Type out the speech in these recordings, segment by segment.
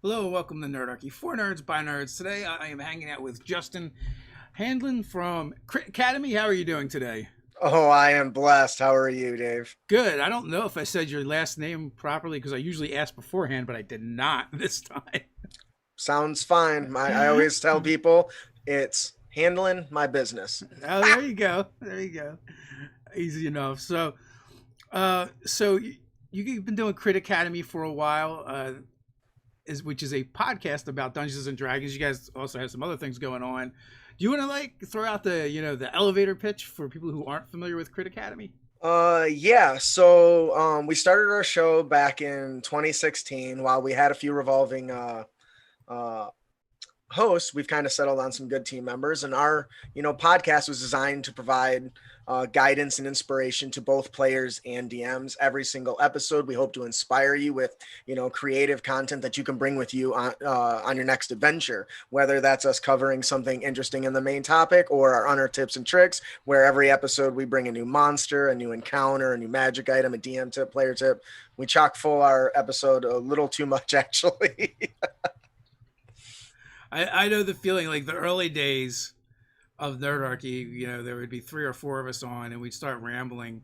Hello and welcome to Nerdarchy. For nerds, by nerds. Today I am hanging out with Justin Handlin from Crit Academy. How are you doing today? Oh, I am blessed. How are you, Dave? Good. I don't know if I said your last name properly because I usually ask beforehand, but I did not this time. Sounds fine. I always tell people it's handling my business. Oh, there you go. There you go. Easy enough. So you've been doing Crit Academy for a while, which is a podcast about Dungeons and Dragons. You guys also have some other things going on. Do you want to throw out the elevator pitch for people who aren't familiar with Crit Academy? Yeah. So we started our show back in 2016. While we had a few revolving uh, hosts, we've kind of settled on some good team members, and our podcast was designed to provide guidance and inspiration to both players and DMs. Every single episode, we hope to inspire you with creative content that you can bring with you on your next adventure, whether that's us covering something interesting in the main topic or our honor tips and tricks, where every episode we bring a new monster, a new encounter, a new magic item, a DM tip, player tip. We chock full our episode a little too much, actually. I know the feeling, like the early days of Nerdarchy, there would be three or four of us on and we'd start rambling.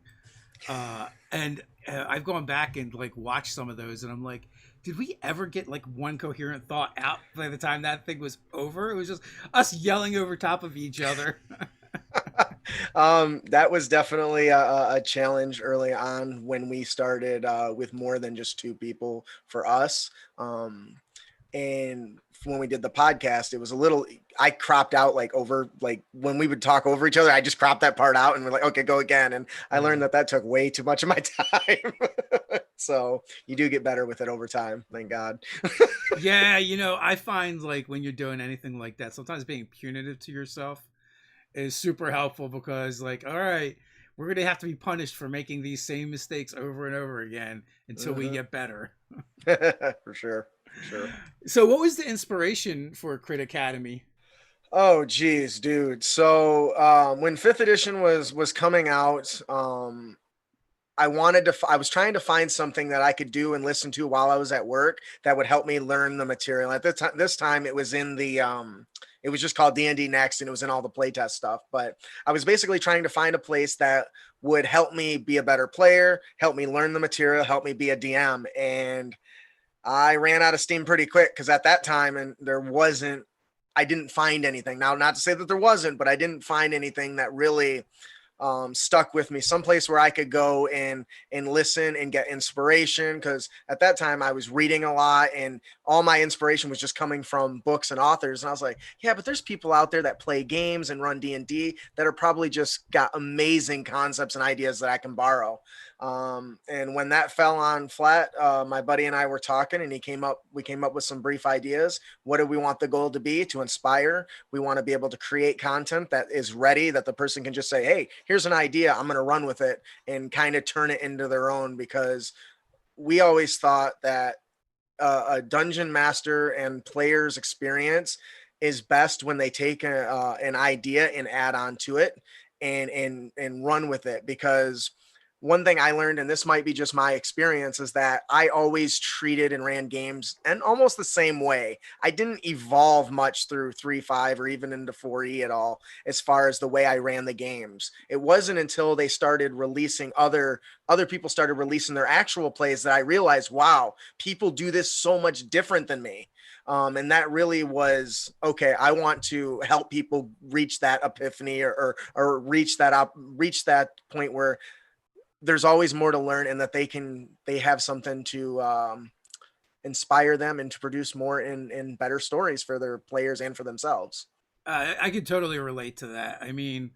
And I've gone back and watched some of those and I'm like, did we ever get one coherent thought out by the time that thing was over? It was just us yelling over top of each other. That was definitely a challenge early on when we started with more than just two people for us. And when we did the podcast, it was a little, I cropped out when we would talk over each other, I just cropped that part out and we're like, okay, go again. And I learned that took way too much of my time. So you do get better with it over time. Thank God. Yeah, I find when you're doing anything like that, sometimes being punitive to yourself is super helpful because all right, we're gonna have to be punished for making these same mistakes over and over again until we get better. For sure. For sure. So what was the inspiration for Crit Academy? Oh geez, dude. So when fifth edition was coming out, I was trying to find something that I could do and listen to while I was at work that would help me learn the material. At this time it was in the it was just called D&D Next, and it was in all the playtest stuff. But I was basically trying to find a place that would help me be a better player, help me learn the material, help me be a DM. And I ran out of steam pretty quick because at that time, and I didn't find anything. Now, not to say that there wasn't, but I didn't find anything that really stuck with me, someplace where I could go and listen and get inspiration, because at that time I was reading a lot and all my inspiration was just coming from books and authors. And I was like, yeah, but there's people out there that play games and run D&D that are probably just got amazing concepts and ideas that I can borrow. And when that fell on flat, my buddy and I were talking, and we came up with some brief ideas. What do we want the goal to be? To inspire. We want to be able to create content that is ready, that the person can just say, hey, here's an idea, I'm going to run with it, and kind of turn it into their own. Because we always thought that a dungeon master and player's experience is best when they take an idea and add on to it and run with it. Because one thing I learned, and this might be just my experience, is that I always treated and ran games and almost the same way. I didn't evolve much through 3.5 or even into 4E at all as far as the way I ran the games. It wasn't until they started releasing other people started releasing their actual plays that I realized, wow, people do this so much different than me. And that really was, okay, I want to help people reach that epiphany or reach that point where there's always more to learn, and that they have something to inspire them and to produce more in better stories for their players and for themselves. I could totally relate to that. I mean,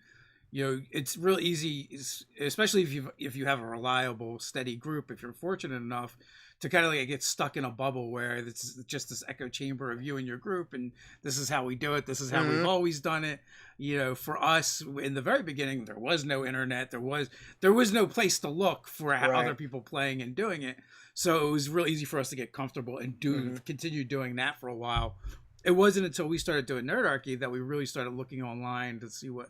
it's real easy, especially if you have a reliable, steady group. If you're fortunate enough to kind of get stuck in a bubble where it's just this echo chamber of you and your group, and this is how we do it. This is how we've always done it. For us in the very beginning, there was no internet. There was no place to look for other people playing and doing it. So it was real easy for us to get comfortable and continue doing that for a while. It wasn't until we started doing Nerdarchy that we really started looking online to see what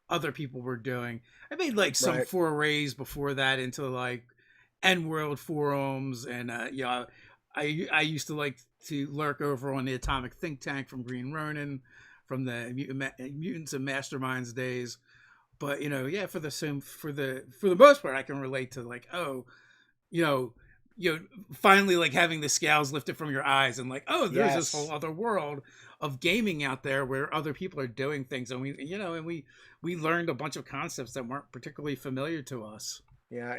other people were doing. I made some forays before that into N World forums, and I used to like to lurk over on the Atomic Think Tank from Green Ronin, from the Mutants and Masterminds days. But yeah, for the most part, I can relate to like, oh, you know, finally like having the scales lifted from your eyes and like, oh, there's this whole Yes. other world of gaming out there where other people are doing things, and we learned a bunch of concepts that weren't particularly familiar to us. Yeah,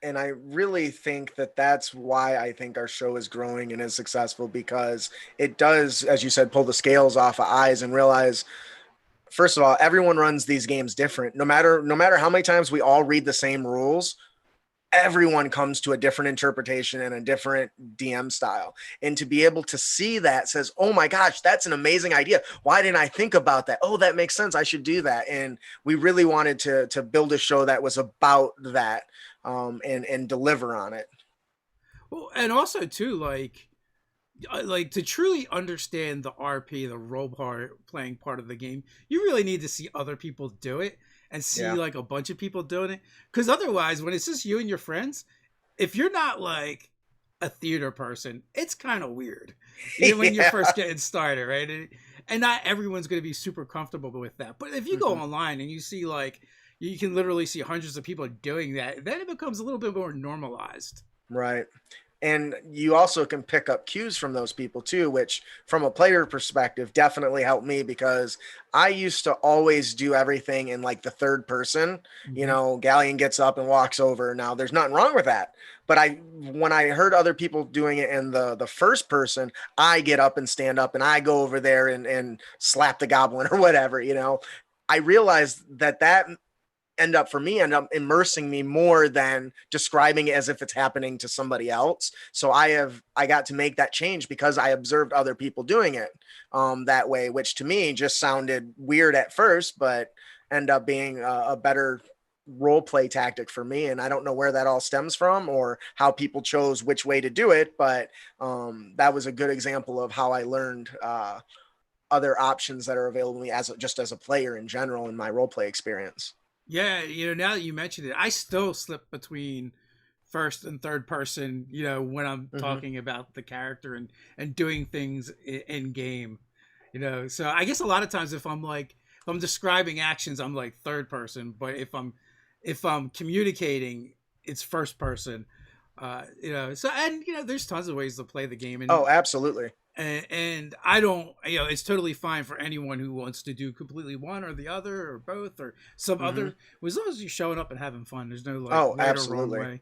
and I really think that that's why I think our show is growing and is successful, because it does, as you said, pull the scales off of eyes and realize, first of all, everyone runs these games different. No matter how many times we all read the same rules, everyone comes to a different interpretation and a different DM style. And to be able to see that says, oh my gosh, that's an amazing idea. Why didn't I think about that? Oh, that makes sense. I should do that. And we really wanted to build a show that was about that, and deliver on it. Well, and also too, like to truly understand the RP, the playing part of the game, you really need to see other people do it and see Yeah. like a bunch of people doing it. Because otherwise, when it's just you and your friends, if you're not like a theater person, it's kind of weird. When you're Yeah. first getting started, right? And not everyone's going to be super comfortable with that. But if you go Mhm. online and you see like you can literally see hundreds of people doing that, then it becomes a little bit more normalized. Right. And you also can pick up cues from those people too, which from a player perspective definitely helped me, because I used to always do everything in like the third person. Mm-hmm. Galleon gets up and walks over. Now there's nothing wrong with that. But when I heard other people doing it in the first person, I get up and stand up and I go over there and slap the goblin or whatever. I realized that end up immersing me more than describing it as if it's happening to somebody else. So I got to make that change because I observed other people doing it that way, which to me just sounded weird at first, but end up being a better role play tactic for me. And I don't know where that all stems from or how people chose which way to do it, but that was a good example of how I learned other options that are available to me just as a player in general in my role play experience. Yeah, now that you mentioned it, I still slip between first and third person, when I'm Mm-hmm. talking about the character and doing things in game. So I guess a lot of times if I'm describing actions, I'm like third person, but if I'm communicating, it's first person. So and there's tons of ways to play the game, Oh, absolutely. and I don't, it's totally fine for anyone who wants to do completely one or the other or both or some Mm-hmm. other, as long as you're showing up and having fun. There's no like Oh, right or wrong absolutely. way.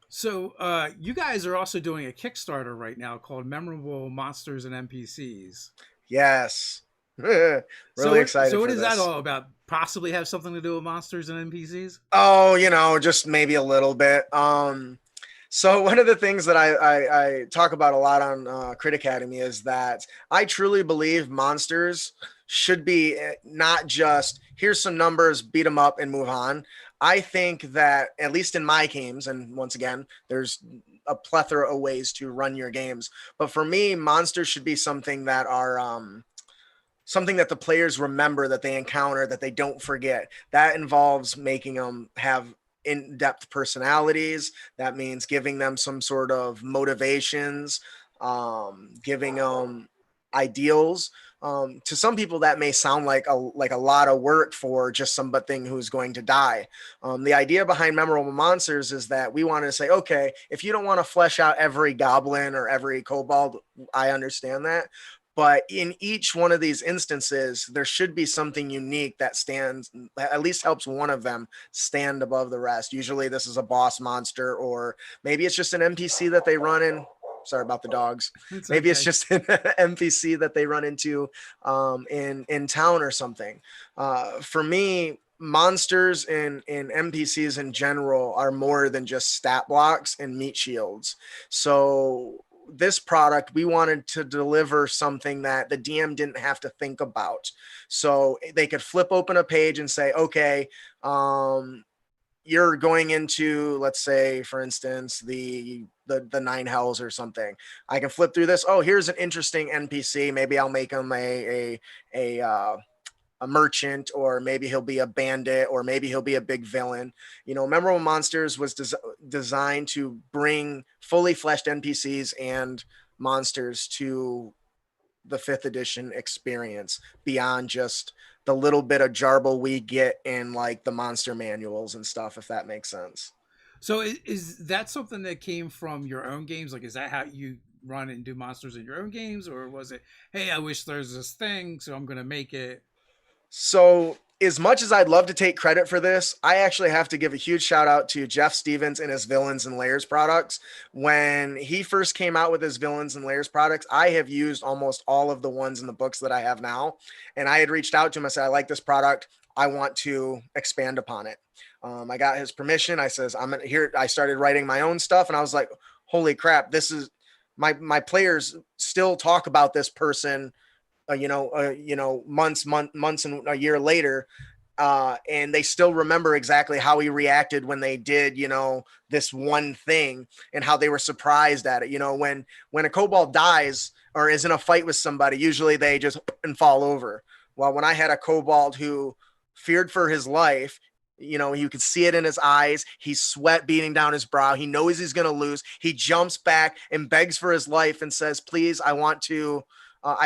So you guys are also doing a Kickstarter right now called Memorable Monsters and NPCs. Yes. So Really excited what for is that this. all about? Possibly have something to do with monsters and NPCs? Oh, just maybe a little bit. So one of the things that I talk about a lot on Crit Academy is that I truly believe monsters should be not just here's some numbers, beat them up, and move on. I think that at least in my games, and once again, there's a plethora of ways to run your games, but for me, monsters should be something that the players remember, that they encounter, that they don't forget. That involves making them have in-depth personalities. That means giving them some sort of motivations, giving them ideals. To some people, that may sound like a lot of work for just somebody who's going to die. The idea behind Memorable Monsters is that we wanted to say, okay, if you don't want to flesh out every goblin or every kobold, I understand that, but in each one of these instances, there should be something unique that stands, at least helps one of them stand above the rest. Usually this is a boss monster, or maybe it's just an NPC that they run in. Sorry about the dogs. It's Maybe it's okay. just an NPC that they run into in town or something. For me, monsters and NPCs in general are more than just stat blocks and meat shields. So this product, we wanted to deliver something that the DM didn't have to think about. So they could flip open a page and say, okay, you're going into, let's say, for instance, the nine hells or something. I can flip through this. Oh, here's an interesting NPC. Maybe I'll make him a a merchant, or maybe he'll be a bandit, or maybe he'll be a big villain. Memorable Monsters was designed to bring fully fleshed NPCs and monsters to the fifth edition experience beyond just the little bit of jarble we get in like the monster manuals and stuff, if that makes sense. So is that something that came from your own games? Like, is that how you run and do monsters in your own games, or was it, hey, I wish there's this thing, so I'm gonna make it? So, as much as I'd love to take credit for this, I actually have to give a huge shout out to Jeff Stevens and his Villains and Layers products. When he first came out with his Villains and Layers products, I have used almost all of the ones in the books that I have now. And I had reached out to him. I said, I like this product. I want to expand upon it. I got his permission. I says, I'm here. I started writing my own stuff, and I was like, holy crap, this is my players still talk about this person months and a year later, and they still remember exactly how he reacted when they did, this one thing, and how they were surprised at it. When a kobold dies or is in a fight with somebody, usually they just and fall over. Well, when I had a kobold who feared for his life, you could see it in his eyes. He's sweat beating down his brow. He knows he's going to lose. He jumps back and begs for his life and says, please, I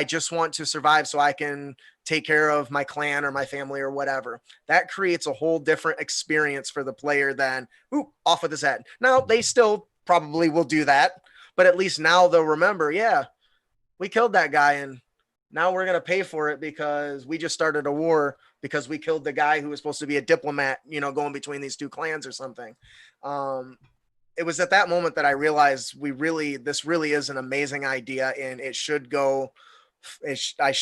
just want to survive so I can take care of my clan or my family or whatever. That creates a whole different experience for the player than, off with his head. Now, they still probably will do that, but at least now they'll remember, yeah, we killed that guy, and now we're going to pay for it because we just started a war because we killed the guy who was supposed to be a diplomat, going between these two clans or something. It was at that moment that I realized this really is an amazing idea, and it should go. I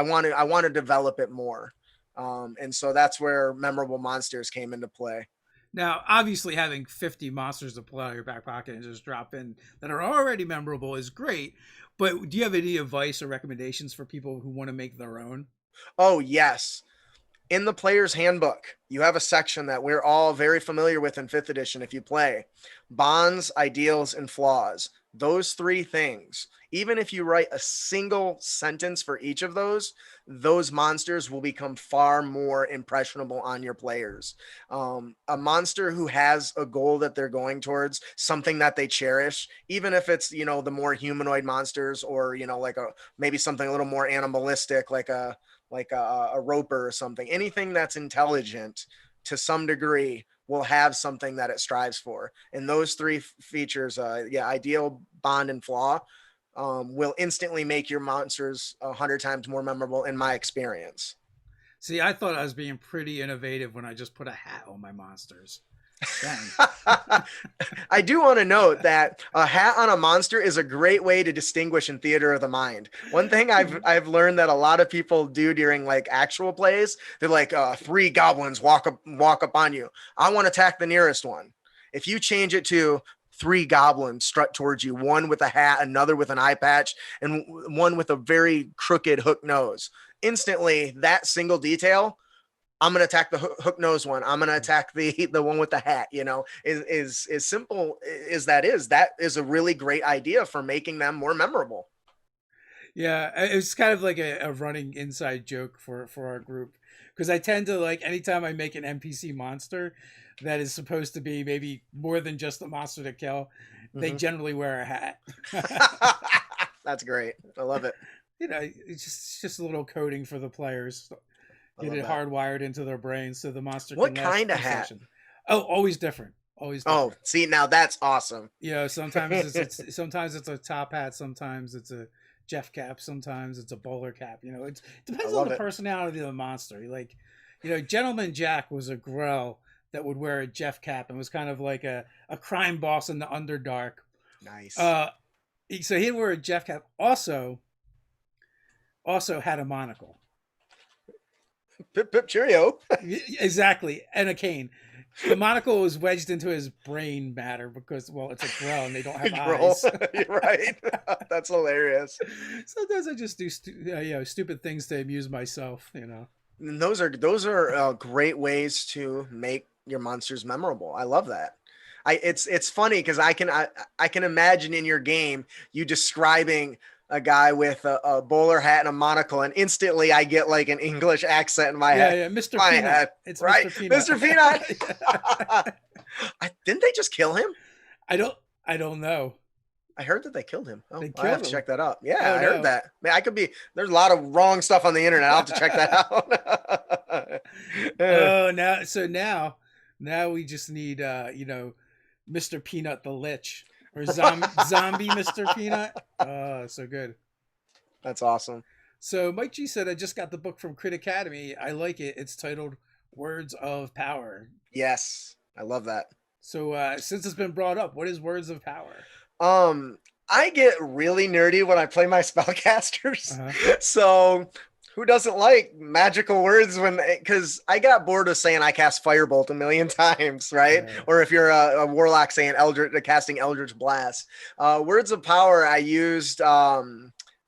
want to develop it more. And so that's where Memorable Monsters came into play. Now, obviously, having 50 monsters to pull out of your back pocket and just drop in that are already memorable is great. But do you have any advice or recommendations for people who want to make their own? Oh, yes. In the player's handbook, you have a section that we're all very familiar with in 5th edition if you play. Bonds, ideals, and flaws. Those 3 things. Even if you write a single sentence for each of those monsters will become far more impressionable on your players. A monster who has a goal that they're going towards, something that they cherish, even if it's, the more humanoid monsters, or, maybe something a little more animalistic, like a roper or something, anything that's intelligent to some degree will have something that it strives for. And those 3 features, ideal, bond, and flaw, will instantly make your monsters 100 times more memorable in my experience. See, I thought I was being pretty innovative when I just put a hat on my monsters. I do want to note that a hat on a monster is a great way to distinguish in theater of the mind. One thing I've learned that a lot of people do during like actual plays, they're like 3 goblins walk up on you. I want to attack the nearest one. If you change it to 3 goblins strut towards you, one with a hat, another with an eye patch, and one with a very crooked hook nose, instantly that single detail, I'm going to attack the hook nose one. I'm going to attack the one with the hat, is simple as that is a really great idea for making them more memorable. Yeah, it's kind of like a running inside joke for our group, because I tend to, like, anytime I make an NPC monster that is supposed to be maybe more than just a monster to kill, they generally wear a hat. That's great. I love it. It's just a little coding for the players. Get it hardwired into their brains so the monster what can last kind of hat session. Oh, always different. Always different. Oh, see, now that's awesome. Sometimes sometimes it's a top hat, sometimes it's a Jeff cap, sometimes it's a bowler cap. It depends on the personality of the monster. Like, Gentleman Jack was a Grell that would wear a Jeff cap and was kind of like a crime boss in the Underdark. Nice. So he'd wear a Jeff cap. Also had a monocle. Pip pip cheerio. Exactly, and a cane. The monocle was wedged into his brain matter because, well, it's a Grell and they don't have eyes. You're right. That's hilarious. Sometimes I just do stupid things to amuse myself. And those are great ways to make your monsters memorable. I love that. It's funny because I can imagine in your game you describing a guy with a bowler hat and a monocle, and instantly I get like an English accent in my Yeah, head. yeah, Mr. My Peanut. head, It's right, Mr. Peanut. Mr. Peanut. Yeah. Didn't they just kill him? I don't I don't know. I heard that they killed him. Oh, They I have killed to him. check that out. Yeah, Oh I heard no. that. Man, I could be. There's a lot of wrong stuff on the internet. I'll have to check that out. Oh, now we just need Mr. Peanut the Lich or zombie Mr. Peanut. Oh, so good. That's awesome. So Mike G said I just got the book from Crit Academy. I like it. It's titled Words of Power. Yes, I love that. So since it's been brought up, what is Words of Power? Um, I get really nerdy when I play my spellcasters. Uh-huh. So who doesn't like magical words when, because I got bored of saying I cast Firebolt a million times, right? Right. Or if you're a warlock saying casting Eldritch Blast. Words of Power, I used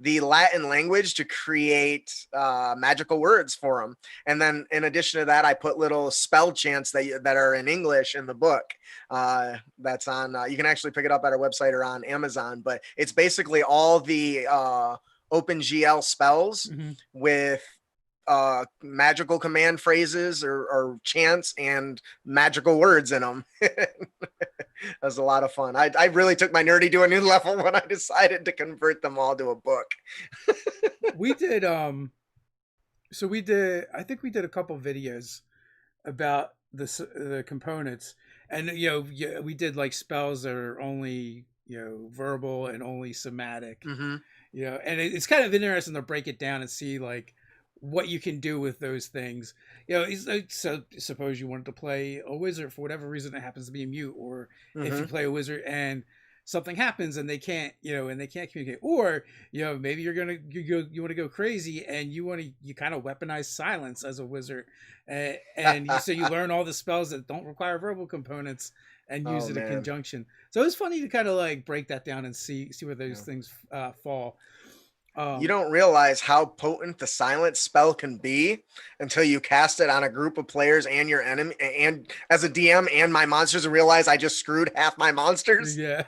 the Latin language to create magical words for them. And then in addition to that, I put little spell chants that are in English in the book. That's on, you can actually pick it up at our website or on Amazon, but it's basically all the OpenGL spells Mm-hmm. with magical command phrases or chants and magical words in them. That was a lot of fun. I really took my nerdy to a new level when I decided to convert them all to a book. We did I think we did a couple videos about the components, and we did like spells that are only verbal and only somatic. Mm-hmm. And it's kind of interesting to break it down and see like what you can do with those things. So suppose you wanted to play a wizard for whatever reason it happens to be a mute, or if you play a wizard and something happens and they can't communicate, or maybe you want to go crazy and you kind of weaponize silence as a wizard, and so you learn all the spells that don't require verbal components and use it in conjunction. So it's funny to kind of like break that down and see where those things fall. You don't realize how potent the silence spell can be until you cast it on a group of players and your enemy, and as a DM and my monsters, and realize I just screwed half my monsters. Yeah.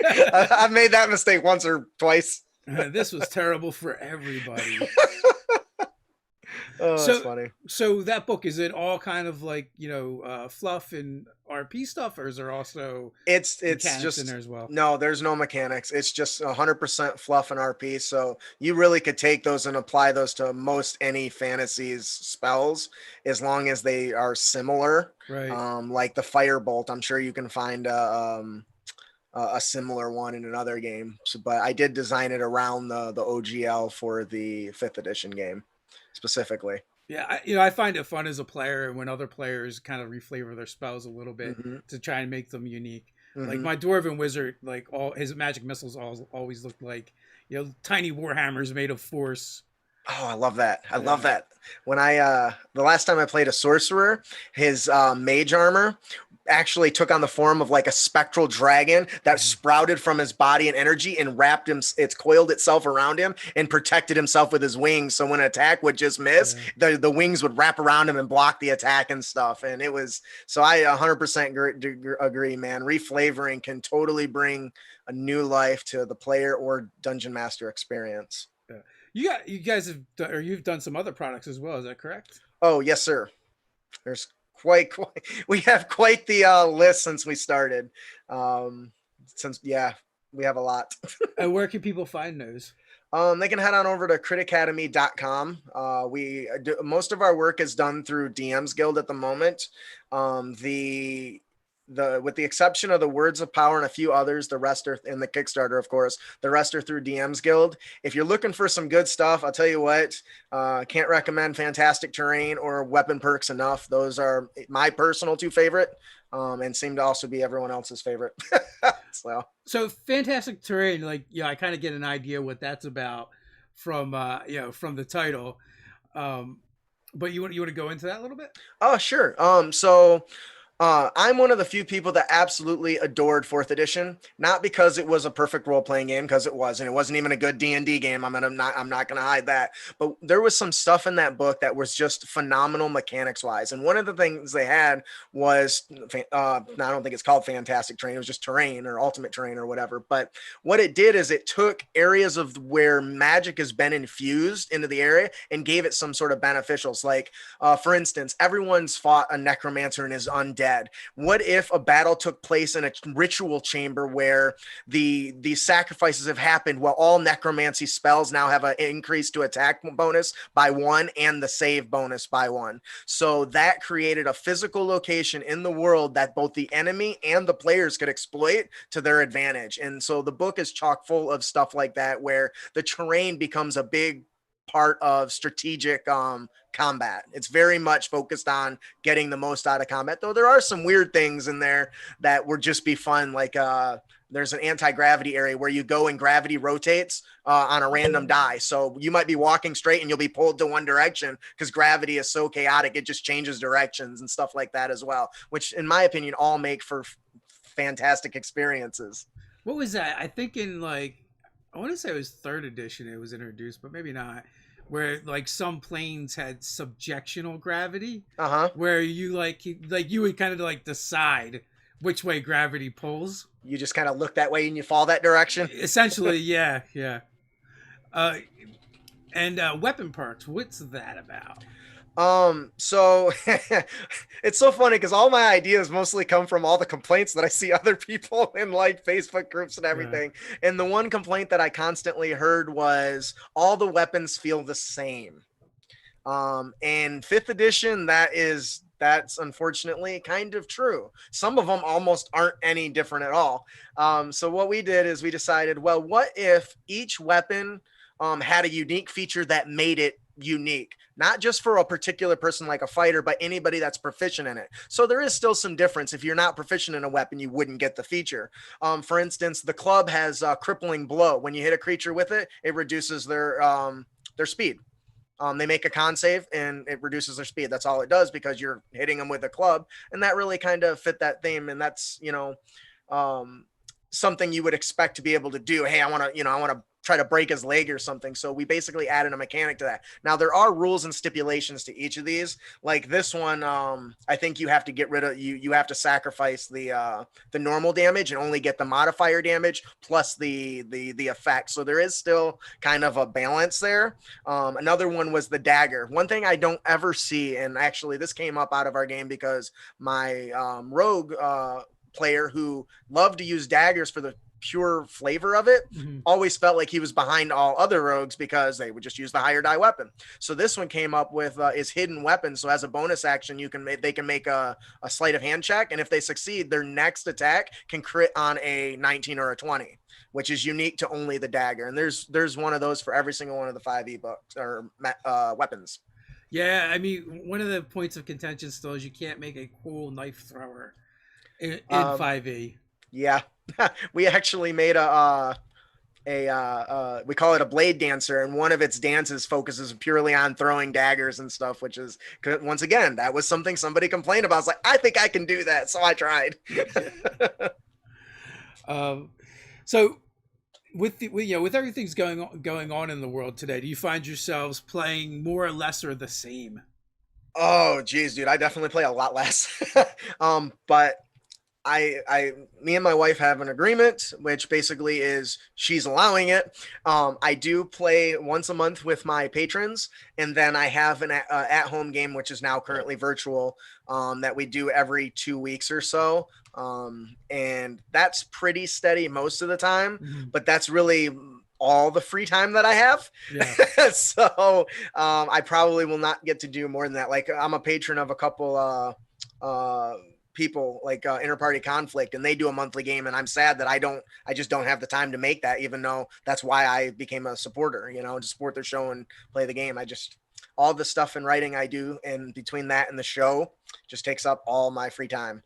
I've made that mistake once or twice. This was terrible for everybody. Oh, that's funny. So that book, is it all kind of like fluff and RP stuff, or is there also it's mechanics just in there as well? No, there's no mechanics. It's just 100% fluff and RP. So you really could take those and apply those to most any fantasies spells as long as they are similar. Right. Like the Firebolt, I'm sure you can find a similar one in another game. So, but I did design it around the OGL for the 5th edition game specifically. Yeah, I find it fun as a player when other players kind of reflavor their spells a little bit to try and make them unique. Like my Dwarven Wizard, like all his magic missiles always looked like tiny warhammers made of force. Oh, I love that. I love that. When the last time I played a sorcerer, his mage armor actually took on the form of like a spectral dragon that sprouted from his body and energy and wrapped him. It's coiled itself around him and protected himself with his wings. So when an attack would just miss, the wings would wrap around him and block the attack and stuff. And it was, so I 100% agree, man. Reflavoring can totally bring a new life to the player or dungeon master experience. You guys have done, or you've done some other products as well. Is that correct? Oh, yes, sir. There's we have quite the list since we started. We have a lot. And where can people find those? They can head on over to critacademy.com. Most of our work is done through DM's Guild at the moment. With the exception of the Words of Power and a few others, the rest are in the Kickstarter, of course. The rest are through DM's Guild. If you're looking for some good stuff, I'll tell you what, can't recommend Fantastic Terrain or Weapon Perks enough. Those are my personal 2 favorite, and seem to also be everyone else's favorite. So Fantastic Terrain, like, I kind of get an idea what that's about from the title. But you want to go into that a little bit? Oh, sure. So I'm one of the few people that absolutely adored fourth edition, not because it was a perfect role playing game, because it wasn't. It wasn't even a good D&D game. I'm not gonna hide that. But there was some stuff in that book that was just phenomenal mechanics wise. And one of the things they had was, I don't think it's called Fantastic Terrain. It was just terrain or ultimate terrain or whatever. But what it did is it took areas of where magic has been infused into the area and gave it some sort of beneficials. Like, for instance, everyone's fought a necromancer and is undead. What if a battle took place in a ritual chamber where the sacrifices have happened? Well, all necromancy spells now have an increase to attack bonus by 1 and the save bonus by 1. So that created a physical location in the world that both the enemy and the players could exploit to their advantage. And so the book is chock full of stuff like that, where the terrain becomes a big part of strategic combat. It's very much focused on getting the most out of combat, though there are some weird things in there that would just be fun. Like there's an anti-gravity area where you go and gravity rotates on a random die. So you might be walking straight and you'll be pulled to one direction because gravity is so chaotic. It just changes directions and stuff like that as well, which in my opinion all make for fantastic experiences. What was that? I think in like, I want to say it was third edition it was introduced, but maybe not. Where like some planes had subjectional gravity, where you would kind of like decide which way gravity pulls. You just kind of look that way and you fall that direction. Essentially, yeah, yeah. Uh, and weapon perks. What's that about? So it's so funny because all my ideas mostly come from all the complaints that I see other people in like Facebook groups and everything. Yeah. And the one complaint that I constantly heard was all the weapons feel the same. And fifth edition, that's unfortunately kind of true. Some of them almost aren't any different at all. So what we did is we decided, well, what if each weapon had a unique feature that made it unique, not just for a particular person like a fighter, but anybody that's proficient in it. So there is still some difference. If you're not proficient in a weapon, you wouldn't get the feature. For instance, the club has a crippling blow. When you hit a creature with it, it reduces their speed. They make a con save and it reduces their speed. That's all it does because you're hitting them with a club. And that really kind of fit that theme. And that's, something you would expect to be able to do. Hey, I want to try to break his leg or something. So we basically added a mechanic to that. Now there are rules and stipulations to each of these. Like this one, I think you have to get rid of you have to sacrifice the normal damage and only get the modifier damage plus the effect. So there is still kind of a balance there. Another one was the dagger. One thing I don't ever see, and actually this came up out of our game because my rogue player who loved to use daggers for the pure flavor of it, always felt like he was behind all other rogues because they would just use the higher die weapon. So this one came up with is hidden weapon. So as a bonus action, they can make a sleight of hand check, and if they succeed, their next attack can crit on a 19 or a 20, which is unique to only the dagger. And there's one of those for every single one of the 5e books or weapons. Yeah, I mean, one of the points of contention still is you can't make a cool knife thrower in 5e. Yeah. We actually made we call it a blade dancer, and one of its dances focuses purely on throwing daggers and stuff, which is, once again, that was something somebody complained about. I was like, I think I can do that, so I tried. So with everything's going on in the world today, do you find yourselves playing more or less or the same? Oh geez, dude, I definitely play a lot less. But me and my wife have an agreement, which basically is she's allowing it. I do play once a month with my patrons, and then I have an at-home game, which is now currently virtual, that we do every 2 weeks or so. And that's pretty steady most of the time, but that's really all the free time that I have. Yeah. So I probably will not get to do more than that. Like I'm a patron of a couple people like Interparty Conflict, and they do a monthly game, and I'm sad that I just don't have the time to make that, even though that's why I became a supporter, to support their show and play the game. All the stuff in writing I do, and between that and the show just takes up all my free time.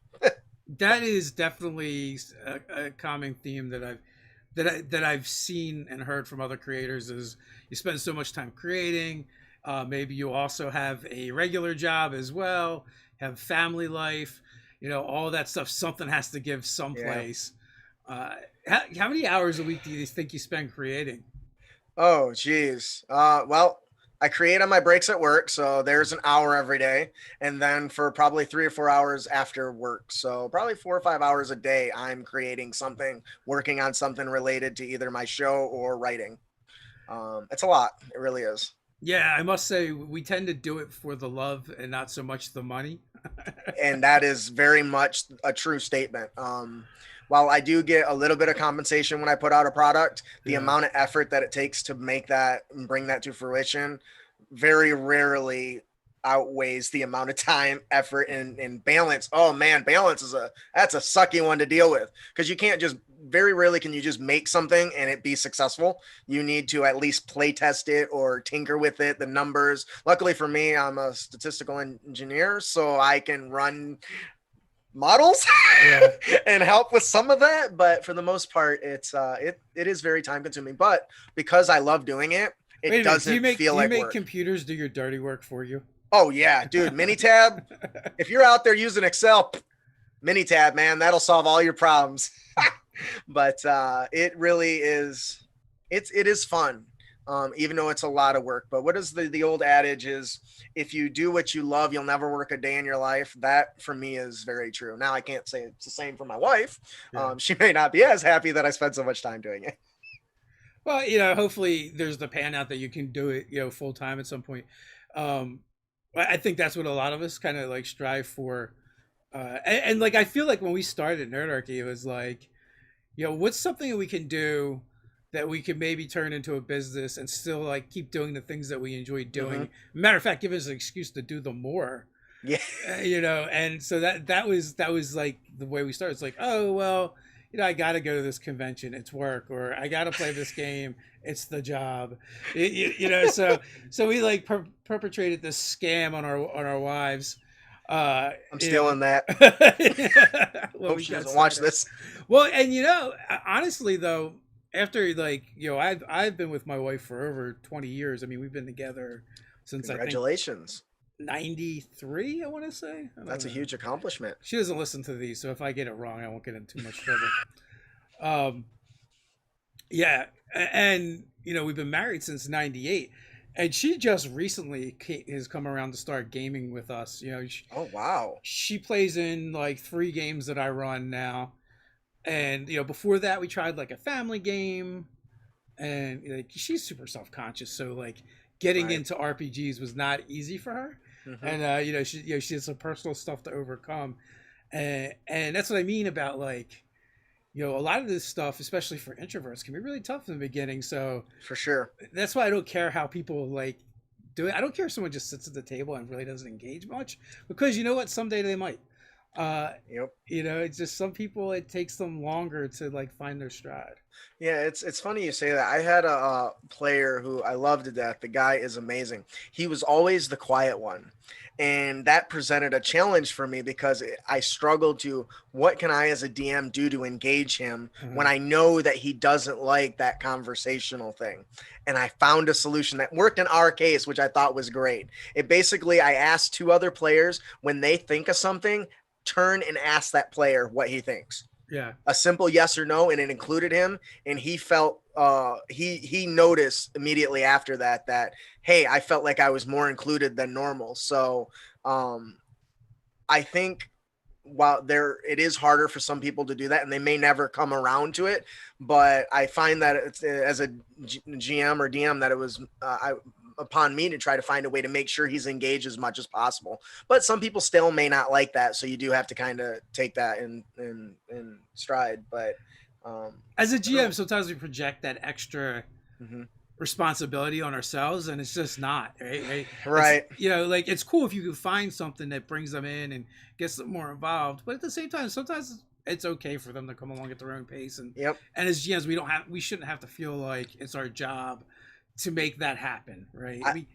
That is definitely a common theme that I've seen and heard from other creators is you spend so much time creating. Maybe you also have a regular job as well, have family life. all that stuff. Something has to give Yeah. someplace. How many hours a week do you think you spend creating? Oh, geez. Well, I create on my breaks at work, so there's an hour every day, and then for probably 3 or 4 hours after work. So probably 4 or 5 hours a day, I'm creating something, working on something related to either my show or writing. It's a lot. It really is. Yeah, I must say we tend to do it for the love and not so much the money. And that is very much a true statement. While I do get a little bit of compensation when I put out a product, the Yeah. amount of effort that it takes to make that and bring that to fruition very rarely outweighs the amount of time, effort, and balance. Oh man, balance is that's a sucky one to deal with, because you can't just, very rarely can you just make something and it be successful. You need to at least play test it or tinker with it, the numbers. Luckily for me, I'm a statistical engineer, so I can run models Yeah. and help with some of that. But for the most part, it is very time consuming. But because I love doing it, Wait it a minute. Do you doesn't make feel do you like make work. computers do your dirty work for you? Oh yeah, dude, Minitab. If you're out there using Excel, Minitab, man, that'll solve all your problems. But it really is. It is fun, even though it's a lot of work. But what is the old adage is, if you do what you love, you'll never work a day in your life. That for me is very true. Now I can't say it's the same for my wife. Yeah. She may not be as happy that I spend so much time doing it. Well, hopefully there's the pan out that you can do it, full time at some point. Um, I think that's what a lot of us kind of like strive for. And like I feel like when we started Nerdarchy, it was like, what's something that we can do that we can maybe turn into a business and still like keep doing the things that we enjoy Mm-hmm. doing. Matter of fact, give us an excuse to do them more. Yeah. And so that was like the way we started. It's like, oh well, I got to go to this convention, it's work, or I got to play this game, it's the job. So we like perpetrated this scam on our wives. I'm you know stealing that. when Hope we she got doesn't watch started. this. Well, and honestly though, after like I've been with my wife for over 20 years. I mean, we've been together since I think Congratulations. 93, I want to say. I don't That's a know. huge accomplishment. She doesn't listen to these, so if I get it wrong, I won't get in too much trouble. Um, yeah, and we've been married since '98, and she just recently has come around to start gaming with us. Oh wow. She plays in like 3 games that I run now, and before that we tried like a family game, and like she's super self conscious, so like getting Right. into RPGs was not easy for her, Mm-hmm. and she has some personal stuff to overcome, and that's what I mean about like a lot of this stuff, especially for introverts, can be really tough in the beginning. So For sure. that's why I don't care how people like do it. I don't care if someone just sits at the table and really doesn't engage much, because you know what, someday they might. Uh, Yep. it's just some people it takes them longer to like find their stride. Yeah, it's funny you say that. I had a player who I love to death. The guy is amazing. He was always the quiet one, and that presented a challenge for me because I struggled to, what can I as a DM do to engage him when Uh-huh. I know that he doesn't like that conversational thing. And I found a solution that worked in our case, which I thought was great. It basically, I asked 2 other players, when they think of something, turn and ask that player what he thinks, Yeah. a simple yes or no, and it included him. And he felt he noticed immediately after that, hey, I felt like I was more included than normal. So um I think, while there, it is harder for some people to do that and they may never come around to it, but I find that it's, as a GM or DM, that it was upon me to try to find a way to make sure he's engaged as much as possible. But some people still may not like that, so you do have to kind of take that in stride. But As a I don't GM, sometimes we project that extra know. Hmm. responsibility on ourselves, and it's just not right. It's Right. like it's cool if you can find something that brings them in and gets them more involved, but at the same time sometimes it's okay for them to come along at their own pace, and Yep. as GMs we shouldn't have to feel like it's our job to make that happen, right? I,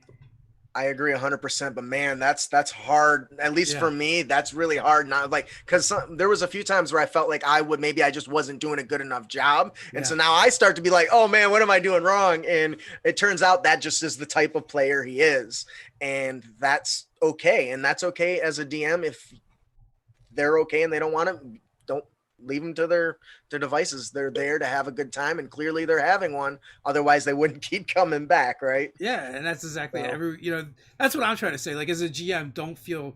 I agree 100%, but man, that's hard. At least Yeah, for me, that's really hard. Not like, because there was a few times where I felt like I just wasn't doing a good enough job, and yeah. so now I start to be like, oh man, what am I doing wrong? And it turns out that just is the type of player he is, and that's okay. And that's okay as a DM, if they're okay and they don't want to, don't leave them to their devices. They're there to have a good time, and clearly they're having one. Otherwise, they wouldn't keep coming back, right? Yeah, and that's exactly it. So That's what I'm trying to say. Like, as a GM, don't feel,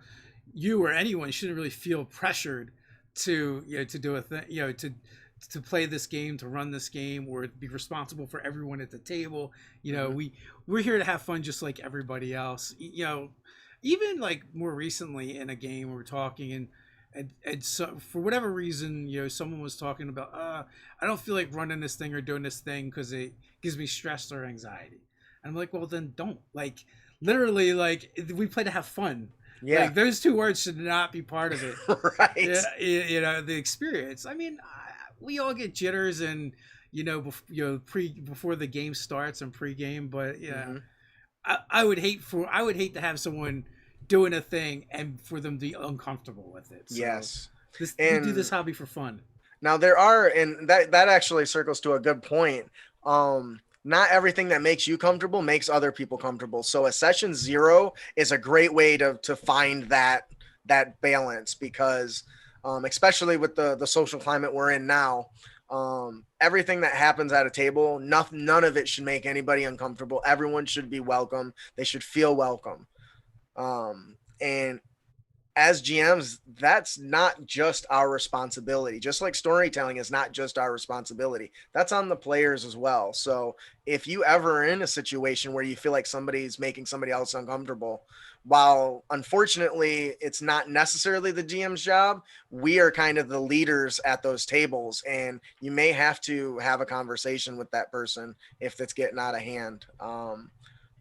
you or anyone shouldn't really feel pressured to, to do a thing, to play this game, to run this game, or be responsible for everyone at the table. We're here to have fun just like everybody else. Even like more recently in a game, we were talking, and so for whatever reason, someone was talking about, I don't feel like running this thing or doing this thing because it gives me stress or anxiety. And I'm like, well, then don't. Like, literally, like, we play to have fun. yeah, Like, those two words should not be part of it. right. Yeah, the experience. I mean, we all get jitters, and before the game starts and pre-game, but yeah, Mm-hmm. I would hate to have someone doing a thing and for them to be uncomfortable with it. So Yes. we do this And hobby for fun. now there are, and that actually circles to a good point. Not everything that makes you comfortable makes other people comfortable. So a session zero is a great way to find that balance, because especially with the social climate we're in now, everything that happens at a table, none of it should make anybody uncomfortable. Everyone should be welcome. They should feel welcome. And as GMs, that's not just our responsibility. Just like storytelling is not just our responsibility, that's on the players as well. So if you ever are in a situation where you feel like somebody's making somebody else uncomfortable, while unfortunately it's not necessarily the GM's job, we are kind of the leaders at those tables, and you may have to have a conversation with that person if it's getting out of hand.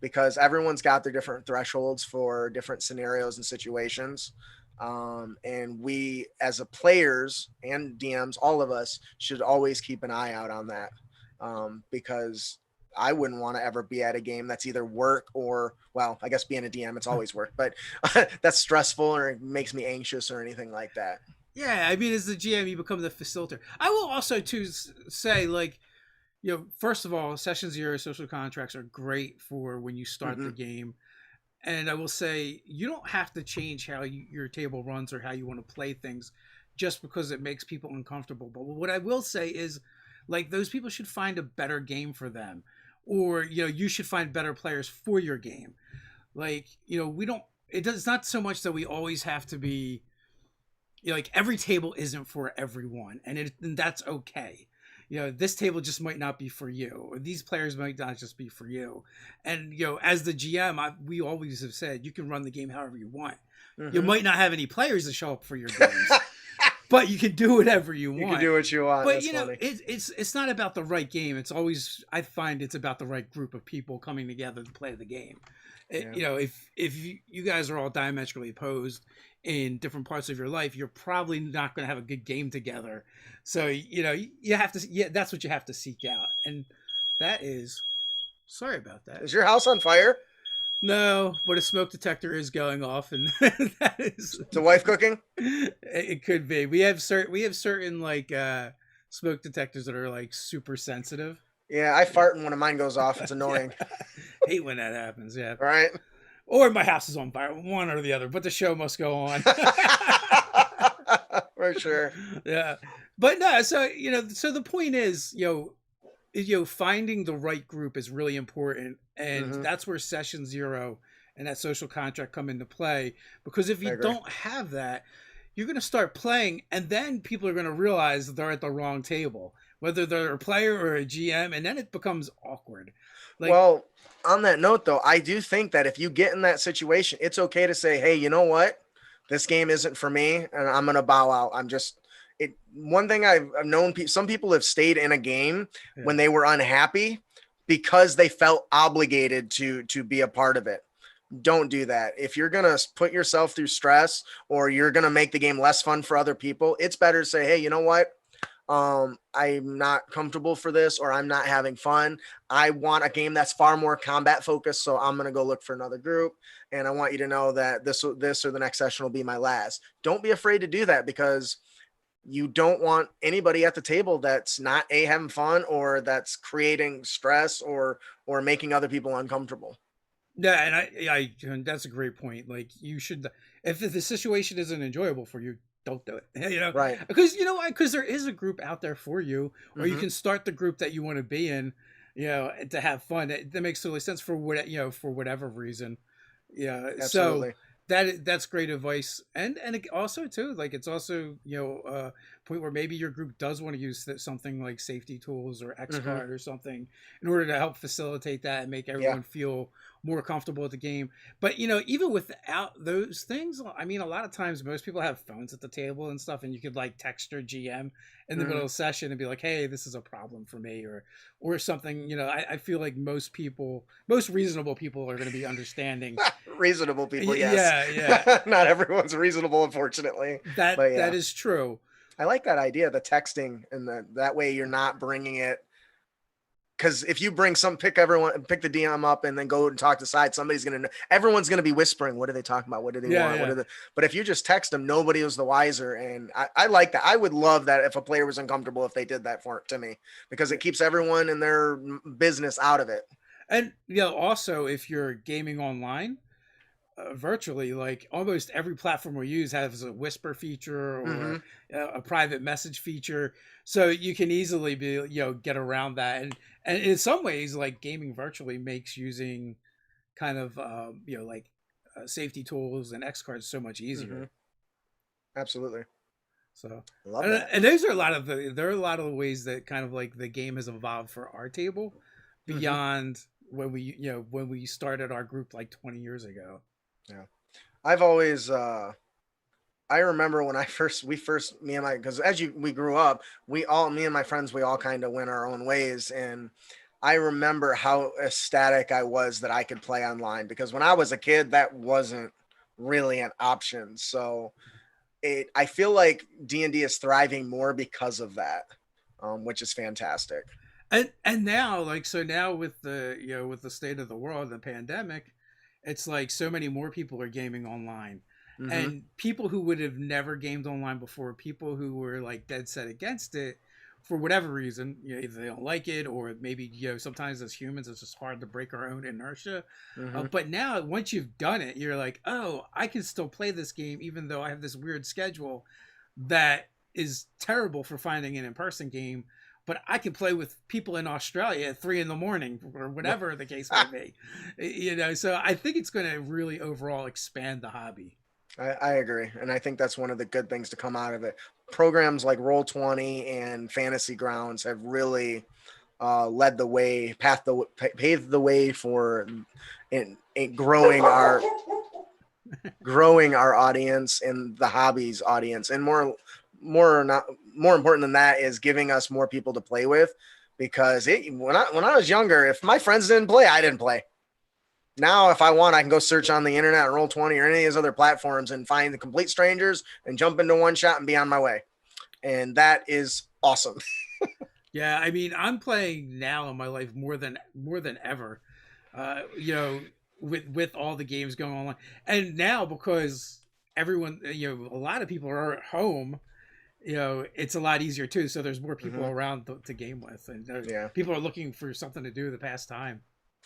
Because everyone's got their different thresholds for different scenarios and situations. And we, as a players and DMs, all of us should always keep an eye out on that. Because I wouldn't want to ever be at a game that's either work or, well, I guess being a DM, it's always work, but that's stressful or it makes me anxious or anything like that. Yeah, I mean, as the GM, you become the facilitator. I will also too say, like, first of all, session zero social contracts are great for when you start the game. And I will say, you don't have to change how your table runs or how you want to play things just because it makes people uncomfortable. But what I will say is, like, those people should find a better game for them, or you should find better players for your game. Like, we don't. It's not so much that we always have to be. Like, every table isn't for everyone, and that's okay. This table just might not be for you, or these players might not just be for you. And as the GM, we always have said you can run the game however you want. You might not have any players to show up for your games, but you can do whatever you want. You can do what you want. But That's it's not about the right game. It's always, I find, it's about the right group of people coming together to play the game. Yeah. If you guys are all diametrically opposed in different parts of your life, you're probably not going to have a good game together. So you have to, that's what you have to seek out. And that is, sorry about that. Is your house on fire? No, but a smoke detector is going off, and that is the wife cooking. It could be. We have certain like smoke detectors that are like super sensitive. Yeah, I fart and one of mine goes off. It's annoying. Hate when that happens. Yeah. Right. Or my house is on fire, one or the other, but the show must go on. For sure. Yeah. But no, so so the point is, finding the right group is really important, and that's where session zero and that social contract come into play. Because if you don't have that, you're going to start playing, and then people are going to realize they're at the wrong table, whether they're a player or a GM, and then it becomes awkward. Like, well, on that note, though, I do think that if you get in that situation, it's okay to say, hey, you know what? This game isn't for me, and I'm going to bow out. One thing I've known, some people have stayed in a game when they were unhappy because they felt obligated to be a part of it. Don't do that. If you're going to put yourself through stress or you're going to make the game less fun for other people, it's better to say, hey, you know what? I'm not comfortable for this, or I'm not having fun. I want a game that's far more combat focused. So I'm going to go look for another group. And I want you to know that this or the next session will be my last. Don't be afraid to do that, because you don't want anybody at the table that's not having fun or that's creating stress or making other people uncomfortable. Yeah. And I that's a great point. Like, you should, if the situation isn't enjoyable for you, don't do it. You know, Right. because you know why? Because there is a group out there for you, or you Hmm. can start the group that you want to be in. You know, to have fun. That makes totally sense for what you know for whatever reason. Yeah. So Absolutely. that's great advice, and it also too like it's also you know a point where maybe your group does want to use something like safety tools or X Hmm. card or something in order to help facilitate that and make Yeah. everyone feel more comfortable at the game. But you know, even without those things, I mean, a lot of times most people have phones at the table and stuff, and you could like text your GM in the middle Hmm. of the session and be like, "Hey, this is a problem for me," or something. You know, I feel like most people, most reasonable people, are going to be understanding. Reasonable people, yes. Yeah, yeah, Not everyone's reasonable, unfortunately. But that yeah, is true. I like that idea, the texting, and that way you're not bringing it. Because if you bring pick the DM up, and then go and talk to side, somebody's gonna know. Everyone's gonna be whispering, "What are they talking about? What do they Yeah, want? What yeah. are the?" But if you just text them, nobody was the wiser, and I like that. I would love that if a player was uncomfortable if they did that to me, because it keeps everyone in their business out of it. And you know, also if you're gaming online, virtually, like almost every platform we use has a whisper feature or Hmm. a private message feature, so you can easily be you know get around that. And in some ways, like gaming virtually makes using kind of you know like safety tools and X cards so much Hmm. easier. Absolutely, So, love that. and those are a lot of there are a lot of ways that kind of like the game has evolved for our table Hmm. beyond when we you know when we started our group like 20 years ago. Yeah, I've always. I remember when we first, me and my, because we grew up, me and my friends, we all kind of went our own ways. And I remember how ecstatic I was that I could play online, because when I was a kid, that wasn't really an option. So I feel like D&D is thriving more because of that, which is fantastic. And now like so now with the you know with the state of the world, the pandemic, it's like so many more people are gaming online, Hmm. and people who would have never gamed online before, people who were like dead set against it for whatever reason, you know, either they don't like it or maybe you know sometimes as humans it's just hard to break our own inertia. Hmm. But now once you've done it, you're like, oh, I can still play this game even though I have this weird schedule that is terrible for finding an in-person game, but I can play with people in Australia at 3 in the morning or whatever the case may be. You know, so I think it's going to really overall expand the hobby. I agree, and I think that's one of the good things to come out of it. Programs like Roll20 and Fantasy Grounds have really led the way, paved the way for in growing our audience and the hobbies audience, and more important than that is giving us more people to play with. Because when I was younger, if my friends didn't play, I didn't play. Now, if I want, I can go search on the internet, Roll20 or any of these other platforms, and find the complete strangers and jump into one shot and be on my way. And that is awesome. Yeah, I mean, I'm playing now in my life more than ever. You know, with all the games going on, and now because everyone, you know, a lot of people are at home. You know, it's a lot easier too. So there's more people Hmm. around to game with, and Yeah. people are looking for something to do to pass time.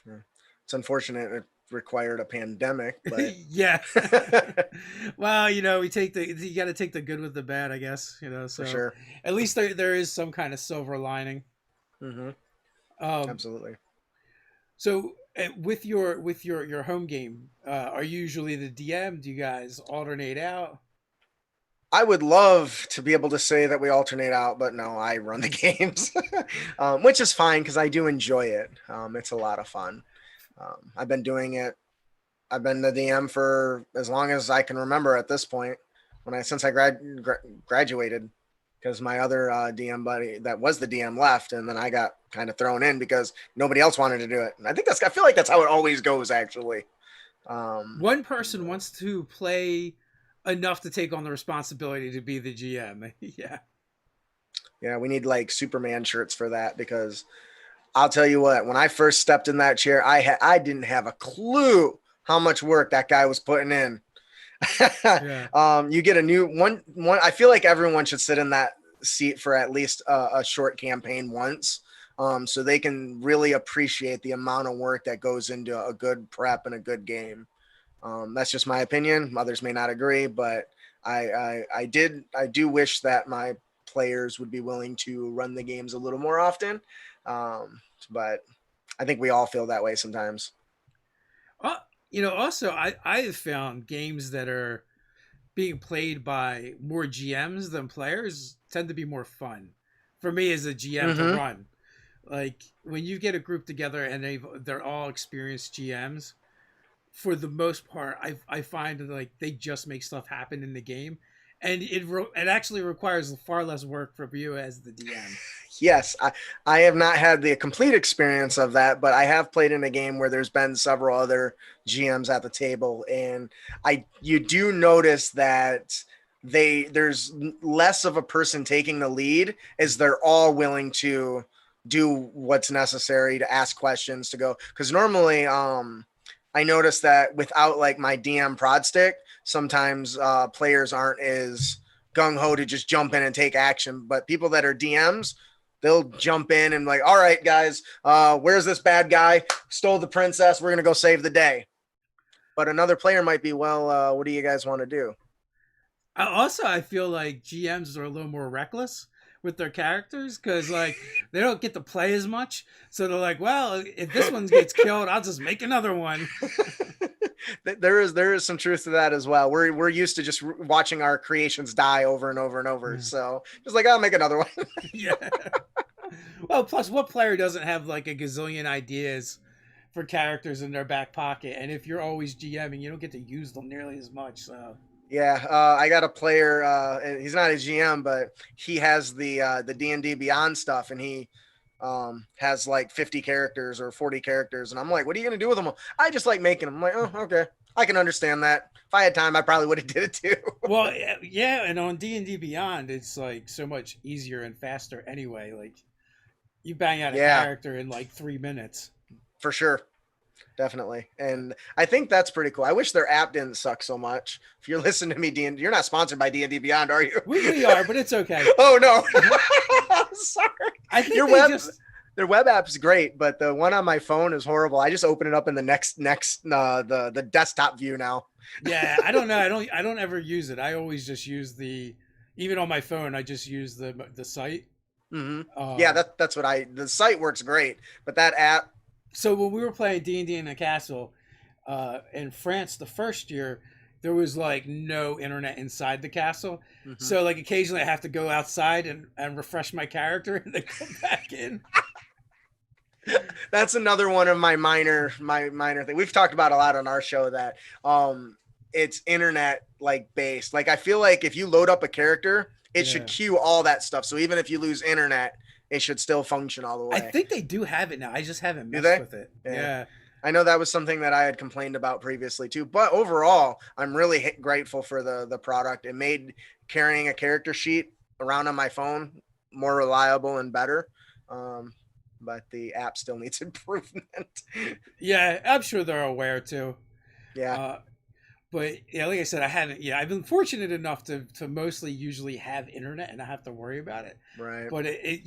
Yeah. It's unfortunate it required a pandemic, but Yeah. Well, you know, we take the you got to take the good with the bad, I guess. You know, for so sure. at least there is some kind of silver lining. Hmm. Um, Absolutely. so with your home game, are you usually the DM? Do you guys alternate out? I would love to be able to say that we alternate out, but no, I run the games, which is fine because I do enjoy it. It's a lot of fun. I've been doing it. I've been the DM for as long as I can remember at this point. Since I graduated, because my other DM buddy that was the DM left, and then I got kind of thrown in because nobody else wanted to do it. And I feel like that's how it always goes, actually. Um, One person wants to play enough to take on the responsibility to be the GM. Yeah. yeah, we need like Superman shirts for that, because I'll tell you what, when I first stepped in that chair, I didn't have a clue how much work that guy was putting in. Yeah. You get a new one. I feel like everyone should sit in that seat for at least a short campaign once, so they can really appreciate the amount of work that goes into a good prep and a good game. That's just my opinion. Others may not agree, but I do wish that my players would be willing to run the games a little more often. But I think we all feel that way sometimes. Uh, also I have found games that are being played by more GMs than players tend to be more fun for me as a GM to Mm-hmm. run. Like when you get a group together and they're all experienced GMs, for the most part, I find that like they just make stuff happen in the game, and it actually requires far less work from you as the DM. Yes, I have not had the complete experience of that, but I have played in a game where there's been several other GMs at the table, and you do notice that there's less of a person taking the lead as they're all willing to do what's necessary to ask questions to go. Because normally, I noticed that without like my DM prod stick, sometimes players aren't as gung ho to just jump in and take action, but people that are DMs, they'll jump in and like, all right, guys, where's this bad guy? Stole the princess. We're going to go save the day. But another player might be, well, what do you guys want to do? I feel like GMs are a little more reckless with their characters because like they don't get to play as much, so they're like, well, if this one gets killed, I'll just make another one. There is some truth to that as well. We're used to just watching our creations die over and over and over. So just like, I'll make another one. Yeah. Well, plus, what player doesn't have like a gazillion ideas for characters in their back pocket? And if you're always GMing, you don't get to use them nearly as much. So Yeah, I got a player. And he's not a GM, but he has the D&D Beyond stuff, and he has like 50 characters or 40 characters, and I'm like, what are you gonna do with them? I just like making them. I'm like, oh, okay, I can understand that. If I had time, I probably would have did it too. well, yeah, and on D&D Beyond, it's like so much easier and faster anyway. Like you bang out a Yeah, character in like 3 minutes. for sure. Definitely. And I think that's pretty cool. I wish their app didn't suck so much. If you're listening to me, D&D, you're not sponsored by D&D Beyond, are you? We are, but it's okay. Oh, no. Sorry. I think Their web app is great, but the one on my phone is horrible. I just open it up in the the desktop view now. Yeah, I don't know. I don't ever use it. I always just use even on my phone, I just use the site. Mm-hmm. Yeah, that's what the site works great, but that app. So when we were playing D&D in a castle in France the first year, there was like no internet inside the castle. Mm-hmm. So like occasionally I have to go outside and refresh my character and then come back in. That's another one of my minor thing. We've talked about a lot on our show that it's internet like based. Like I feel like if you load up a character, it should queue all that stuff. So even if you lose internet, it should still function all the way. I think they do have it now. I just haven't messed with it. Yeah. I know that was something that I had complained about previously too, but overall, I'm really grateful for the product. It made carrying a character sheet around on my phone more reliable and better. But the app still needs improvement. Yeah, I'm sure they're aware too. Yeah. But yeah, like I said, I haven't. Yeah, I've been fortunate enough to mostly usually have internet and not have to worry about it. Right. But it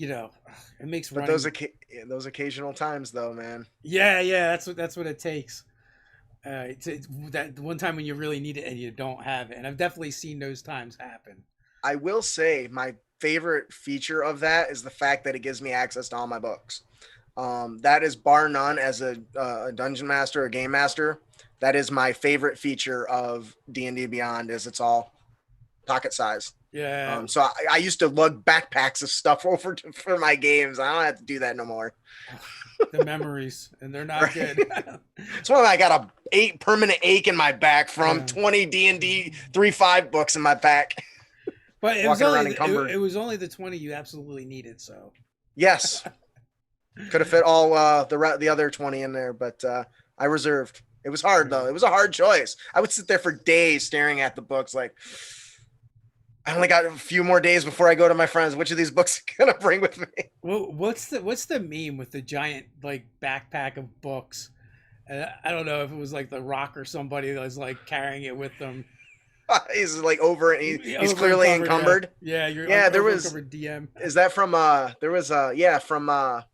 makes. But those occasional times, though, man. Yeah, that's what it takes. That one time when you really need it and you don't have it, and I've definitely seen those times happen. I will say my favorite feature of that is the fact that it gives me access to all my books. That is bar none as a dungeon master, a game master. That is my favorite feature of D&D Beyond is it's all pocket size. Yeah. So I used to lug backpacks of stuff over for my games. I don't have to do that no more. The memories, and they're not good. That's why I got a permanent ache in my back from 20 D&D 3.5 books in my pack. But it was only the 20 you absolutely needed. So yes, could have fit all the other 20 in there, but I reserved. It was hard though. It was a hard choice. I would sit there for days staring at the books like, I only got a few more days before I go to my friends. Which of these books can I bring with me? Well, what's the meme with the giant like backpack of books? I don't know if it was like The Rock or somebody that was like carrying it with them. He's like over and he's clearly encumbered. Yeah, you're there was DM. Is that from there was from was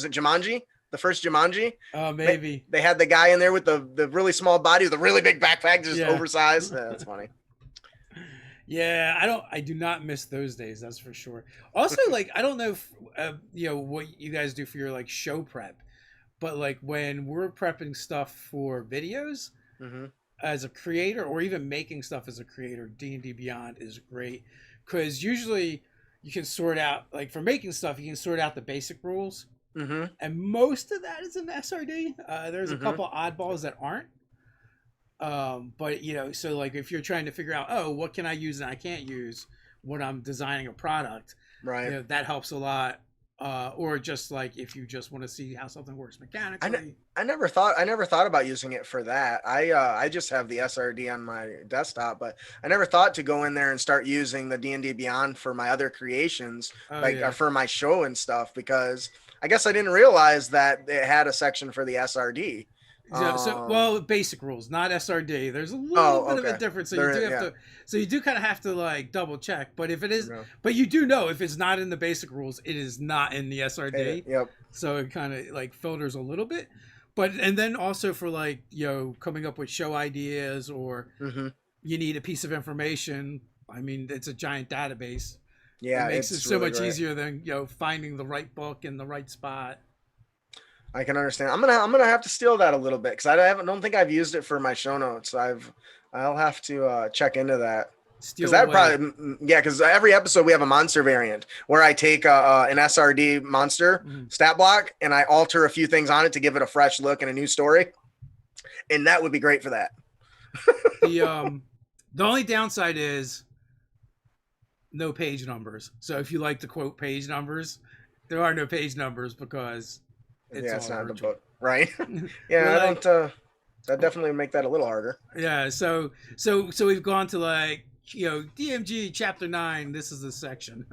it Jumanji? The first Jumanji? Oh, maybe. They had the guy in there with the really small body with a really big backpack, just oversized. Yeah, that's funny. Yeah, I do not miss those days. That's for sure. Also, like, I don't know if what you guys do for your like show prep, but like when we're prepping stuff for videos Hmm. as a creator, or even making stuff as a creator, D&D Beyond is great because usually you can sort out, like, for making stuff, you can sort out the basic rules, Hmm. and most of that is in SRD. There's a Hmm. couple oddballs that aren't. But so like if you're trying to figure out, oh, what can I use and I can't use when I'm designing a product, Right. that helps a lot. Or just like if you just want to see how something works I, ne- mechanically. I never thought about using it for that. I just have the SRD on my desktop, but I never thought to go in there and start using the D&D Beyond for my other creations, Oh like yeah. for my show and stuff, because I guess I didn't realize that it had a section for the SRD. Well, basic rules, not SRD. There's a little Oh, bit of a okay. difference, so you do There, have yeah. to. So you do kind of have to like double check. But if it is, No. but you do know if it's not in the basic rules, it is not in the SRD. Yep. So it kind of like filters a little bit. But and then also for like coming up with show ideas, or Hmm. you need a piece of information. I mean, it's a giant database. It Yeah, makes it it's so really much great. easier than finding the right book in the right spot. I can understand. I'm gonna have to steal that a little bit because don't think I've used it for my show notes. I'll have to check into that. Because Steal that away. probably, yeah, because every episode we have a monster variant where I take an SRD monster Mhm. stat block and I alter a few things on it to give it a fresh look and a new story. And that would be great for that. The only downside is no page numbers. So if you like to quote page numbers, there are no page numbers because it's Yeah, it's all not the virtual. book, right? We're Yeah, I like, don't. That definitely would make that a little harder. yeah. So we've gone to like DMG chapter 9. This is the section.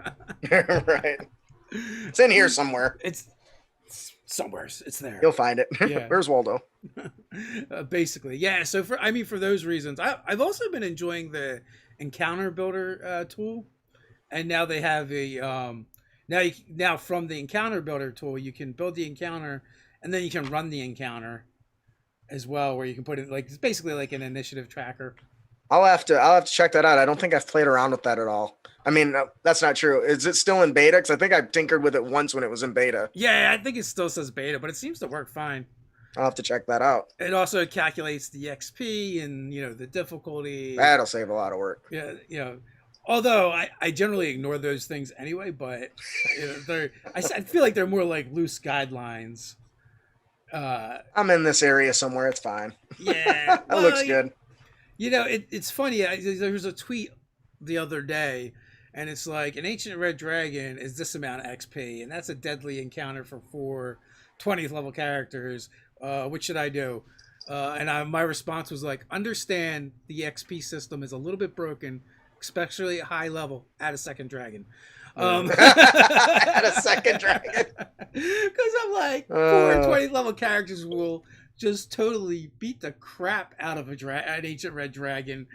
Right. It's in here somewhere. It's somewhere. It's there. You'll find it. Yeah. Where's Waldo? Basically, yeah. So for those reasons, I've also been enjoying the encounter builder tool, and now they have a now from the encounter builder tool you can build the encounter, and then you can run the encounter as well, where you can put it like it's basically like an initiative tracker. I'll have to check that out. I don't think I've played around with that at all. I mean, that's not true. Is it still in beta? Because I think I tinkered with it once when it was in beta. Yeah, I think it still says beta, but it seems to work fine. I'll have to check that out. It also calculates the XP and the difficulty. That'll save a lot of work. Yeah, although I generally ignore those things anyway, but I feel like they're more like loose guidelines. I'm in this area somewhere. It's fine. Yeah, That well, looks good. it's funny. There was a tweet the other day, and it's like an ancient red dragon is this amount of XP, and that's a deadly encounter for 20th level characters. What should I do? My response was like, understand the XP system is a little bit broken, especially at high level. Add a second dragon. At a second dragon. Because I'm like, 20th level characters will just totally beat the crap out of an ancient red dragon.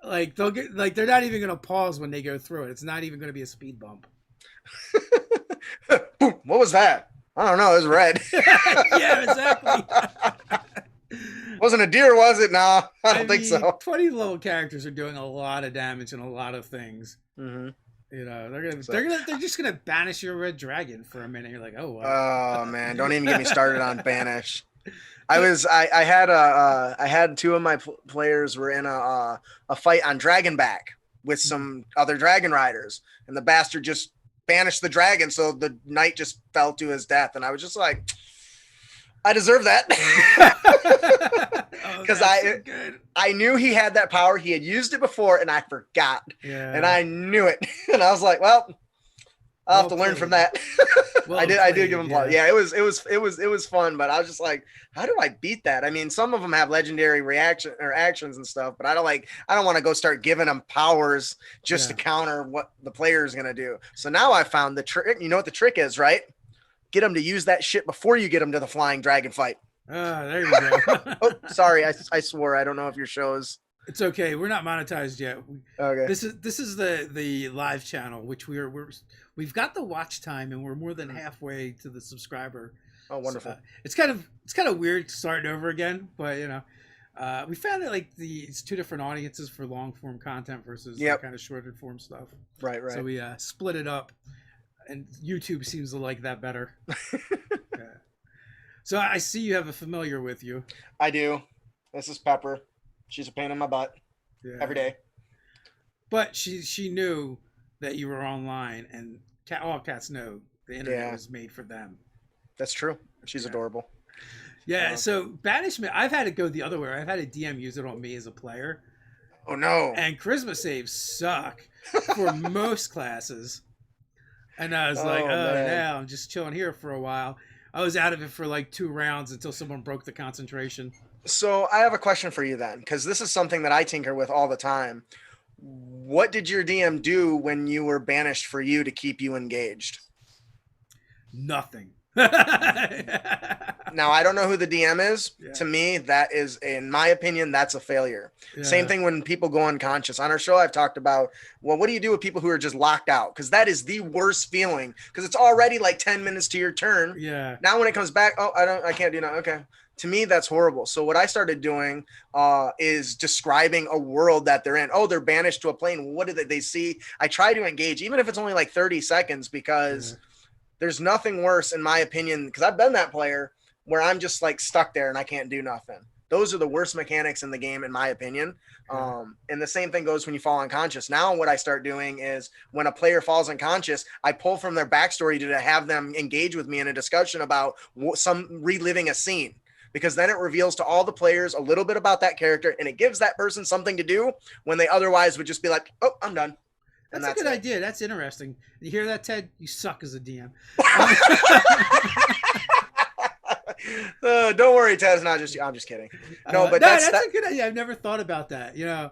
Like they'll get like they're not even gonna pause when they go through it. It's not even gonna be a speed bump. Boom, what was that? I don't know. It was red. Yeah, exactly. Wasn't a deer, was it? No, I don't think so. 20 level characters are doing a lot of damage and a lot of things. Mm-hmm. They're just gonna banish your red dragon for a minute. You're like, oh wow. Oh man, don't even get me started on banish. I had two of my players were in a fight on Dragonback with some other dragon riders, and the bastard just banished the dragon, so the knight just fell to his death, and I was just like, I deserve that. Because I knew he had that power. He had used it before, and I forgot. Yeah. And I knew it, and I was like, well, I'll have to learn from that. I did give him applause. Yeah, it was fun, but I was just like, how do I beat that? I mean, some of them have legendary reaction or actions and stuff, but I don't want to go start giving them powers just to counter what the player is gonna do. So now I found the trick. You know what the trick is, right? Get them to use that shit before you get them to the flying dragon fight. There you go. Oh, sorry, I swore. I don't know if your show's. It's okay. We're not monetized yet. Okay. This is the live channel, which we've got the watch time, and we're more than halfway to the subscriber. Oh, wonderful. So, it's kind of weird starting over again, but We found that like it's two different audiences for long form content versus the Yep. kind of shorter form stuff. Right. So we split it up, and YouTube seems to like that better. Yeah. So I see you have a familiar with you. I do. This is Pepper. She's a pain in my butt Yeah. every day. But she knew that you were online, and all cats know the internet was made for them. That's true. She's adorable. Yeah. So banishment, I've had it go the other way. I've had a DM use it on me as a player. Oh no! And charisma saves suck for most classes. And I was like, now I'm just chilling here for a while. I was out of it for like 2 rounds until someone broke the concentration. So I have a question for you then, because this is something that I tinker with all the time. What did your DM do when you were banished for you to keep you engaged? Nothing. Now, I don't know who the DM is. Yeah. To me, that is, in my opinion, that's a failure. Yeah. Same thing when people go unconscious. On our show, I've talked about, well, what do you do with people who are just locked out? Because that is the worst feeling, because it's already like 10 minutes to your turn. Yeah. Now when it comes back, I can't do that. Okay. To me, that's horrible. So what I started doing is describing a world that they're in. Oh, they're banished to a plane. What did they see? I try to engage, even if it's only like 30 seconds, because there's nothing worse, in my opinion, because I've been that player where I'm just like stuck there and I can't do nothing. Those are the worst mechanics in the game, in my opinion. And the same thing goes when you fall unconscious. Now what I start doing is when a player falls unconscious, I pull from their backstory to have them engage with me in a discussion about some reliving a scene. Because then it reveals to all the players a little bit about that character, and it gives that person something to do when they otherwise would just be like, oh, I'm done. That's a good idea. That's interesting. You hear that, Ted? You suck as a DM. Don't worry, Ted. It's not just you. I'm just kidding. No, but that's a good idea. I've never thought about that. You know,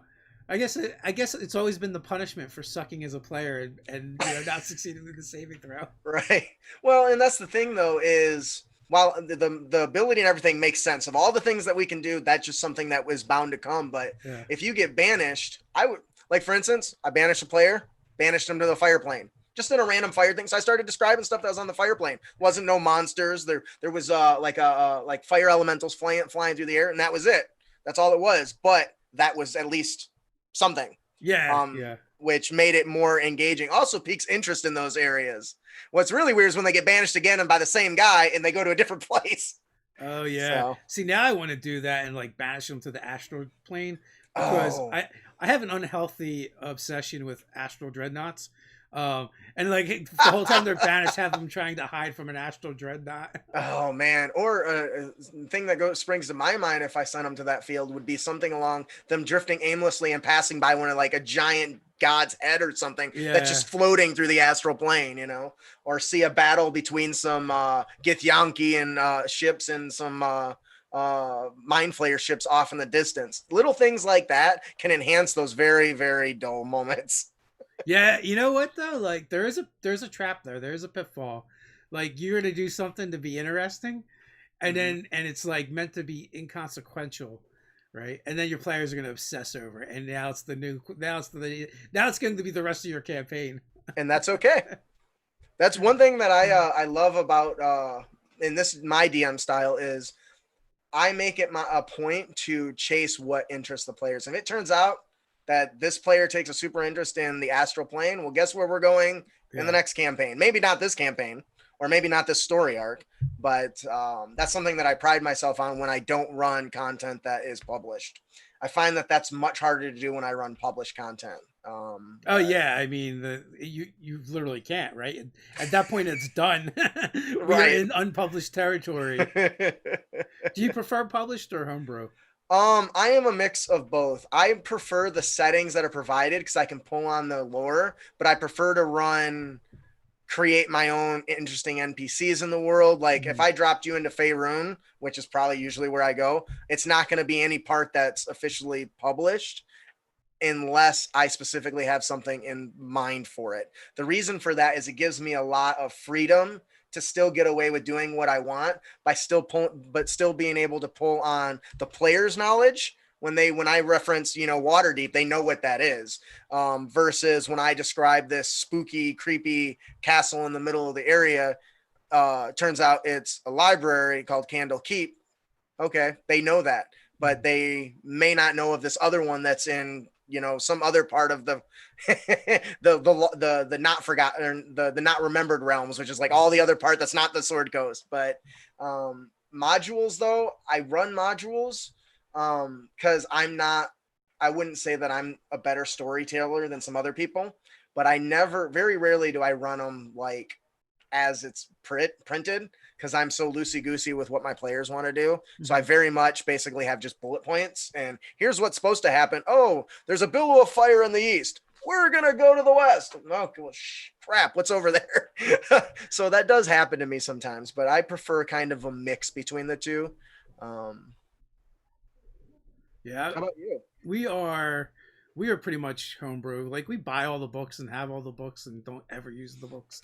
I guess it's always been the punishment for sucking as a player and not succeeding with the saving throw. Right. Well, and that's the thing, though, is while the ability and everything makes sense of all the things that we can do, that's just something that was bound to come. But if you get banished, I would, like, for instance, I banished a player, banished him to the fire plane, just in a random fire thing. So I started describing stuff that was on the fire plane. Wasn't no monsters. There was like fire elementals flying through the air, and that was it. That's all it was. But that was at least something. Yeah. Which made it more engaging. Also piques interest in those areas. What's really weird is when they get banished again and by the same guy and they go to a different place. Oh yeah. So. See, now I want to do that and like banish them to the astral plane because I have an unhealthy obsession with astral dreadnoughts. And like the whole time they're banished, have them trying to hide from an astral dreadnought. Oh man! Or a thing that springs to my mind if I sent them to that field would be something along them drifting aimlessly and passing by one of like a giant god's head or something that's just floating through the astral plane, or see a battle between some Githyanki and ships and some mind flayer ships off in the distance. Little things like that can enhance those very, very dull moments. Yeah, you know what though? Like there's a trap there. There's a pitfall. Like you're gonna do something to be interesting, and then it's like meant to be inconsequential, right? And then your players are gonna obsess over it, and now it's going to be the rest of your campaign. And that's okay. That's one thing that I love about in this my DM style is I make it a point to chase what interests the players. If it turns out that this player takes a super interest in the astral plane, well, guess where we're going in the next campaign? Maybe not this campaign, or maybe not this story arc, but that's something that I pride myself on when I don't run content that is published. I find that that's much harder to do when I run published content. Yeah, I mean, you literally can't, right? At that point, it's done. We're right in unpublished territory. Do you prefer published or homebrew? I am a mix of both. I prefer the settings that are provided because I can pull on the lore, but I prefer to create my own interesting NPCs in the world. Like if I dropped you into Faerun, which is probably usually where I go, it's not going to be any part that's officially published unless I specifically have something in mind for it. The reason for that is it gives me a lot of freedom to still get away with doing what I want by still being able to pull on the player's knowledge. When I reference, Waterdeep, they know what that is. Versus when I describe this spooky, creepy castle in the middle of the area, turns out it's a library called Candle Keep. Okay, they know that. but they may not know of this other one that's in, you know, some other part of the the not forgotten, the not remembered realms, which is like all the other part that's not the Sword Coast. But modules, though, I run modules because I wouldn't say that I'm a better storyteller than some other people, but very rarely do I run them like as it's printed, because I'm so loosey goosey with what my players want to do. So I very much basically have just bullet points. And here's what's supposed to happen. Oh, there's a billow of fire in the east. We're going to go to the west. Oh, well, crap. What's over there? So that does happen to me sometimes, but I prefer kind of a mix between the two. Yeah. How about you? We are pretty much homebrew. Like, we buy all the books and have all the books and don't ever use the books.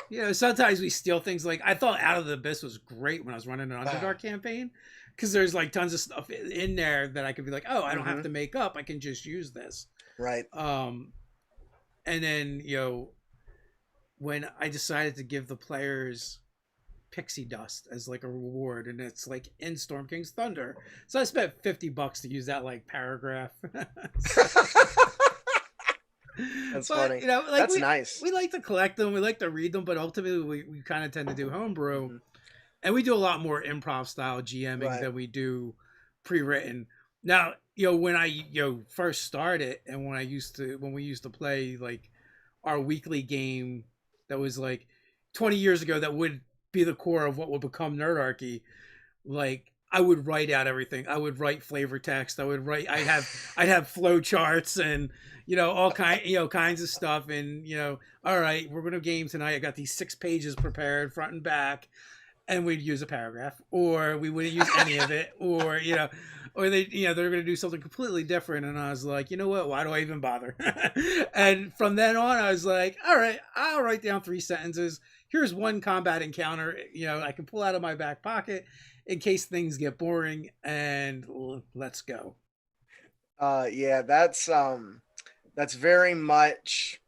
You know, sometimes we steal things. Like, I thought Out of the Abyss was great when I was running an Underdark campaign, because there's like tons of stuff in there that I could be like, oh, I don't have to make up. I can just use this. Right. And then, you know, when I decided to give the players pixie dust as like a reward, and it's like in Storm King's Thunder, so I spent $50 to use that like paragraph. That's but, funny. You know, like, that's nice. We like to collect them, we like to read them, but ultimately we kind of tend to do homebrew, and we do a lot more improv style GMing than we do pre-written. Now, you know, when I first started, and when we used to play like our weekly game that was like 20 years ago, that would be the core of what would become Nerdarchy, like, I would write out everything. I would write flavor text. I'd have flow charts and, you know, all kinds of stuff. And, you know, all right, we're going to game tonight. I got these 6 pages prepared front and back, and we'd use a paragraph, or we wouldn't use any of it, or, you know, or they're going to do something completely different. And I was like, you know what? Why do I even bother? And from then on, I was like, all right, I'll write down 3 sentences. Here's one combat encounter, you know, I can pull out of my back pocket in case things get boring, and let's go. Yeah, that's very much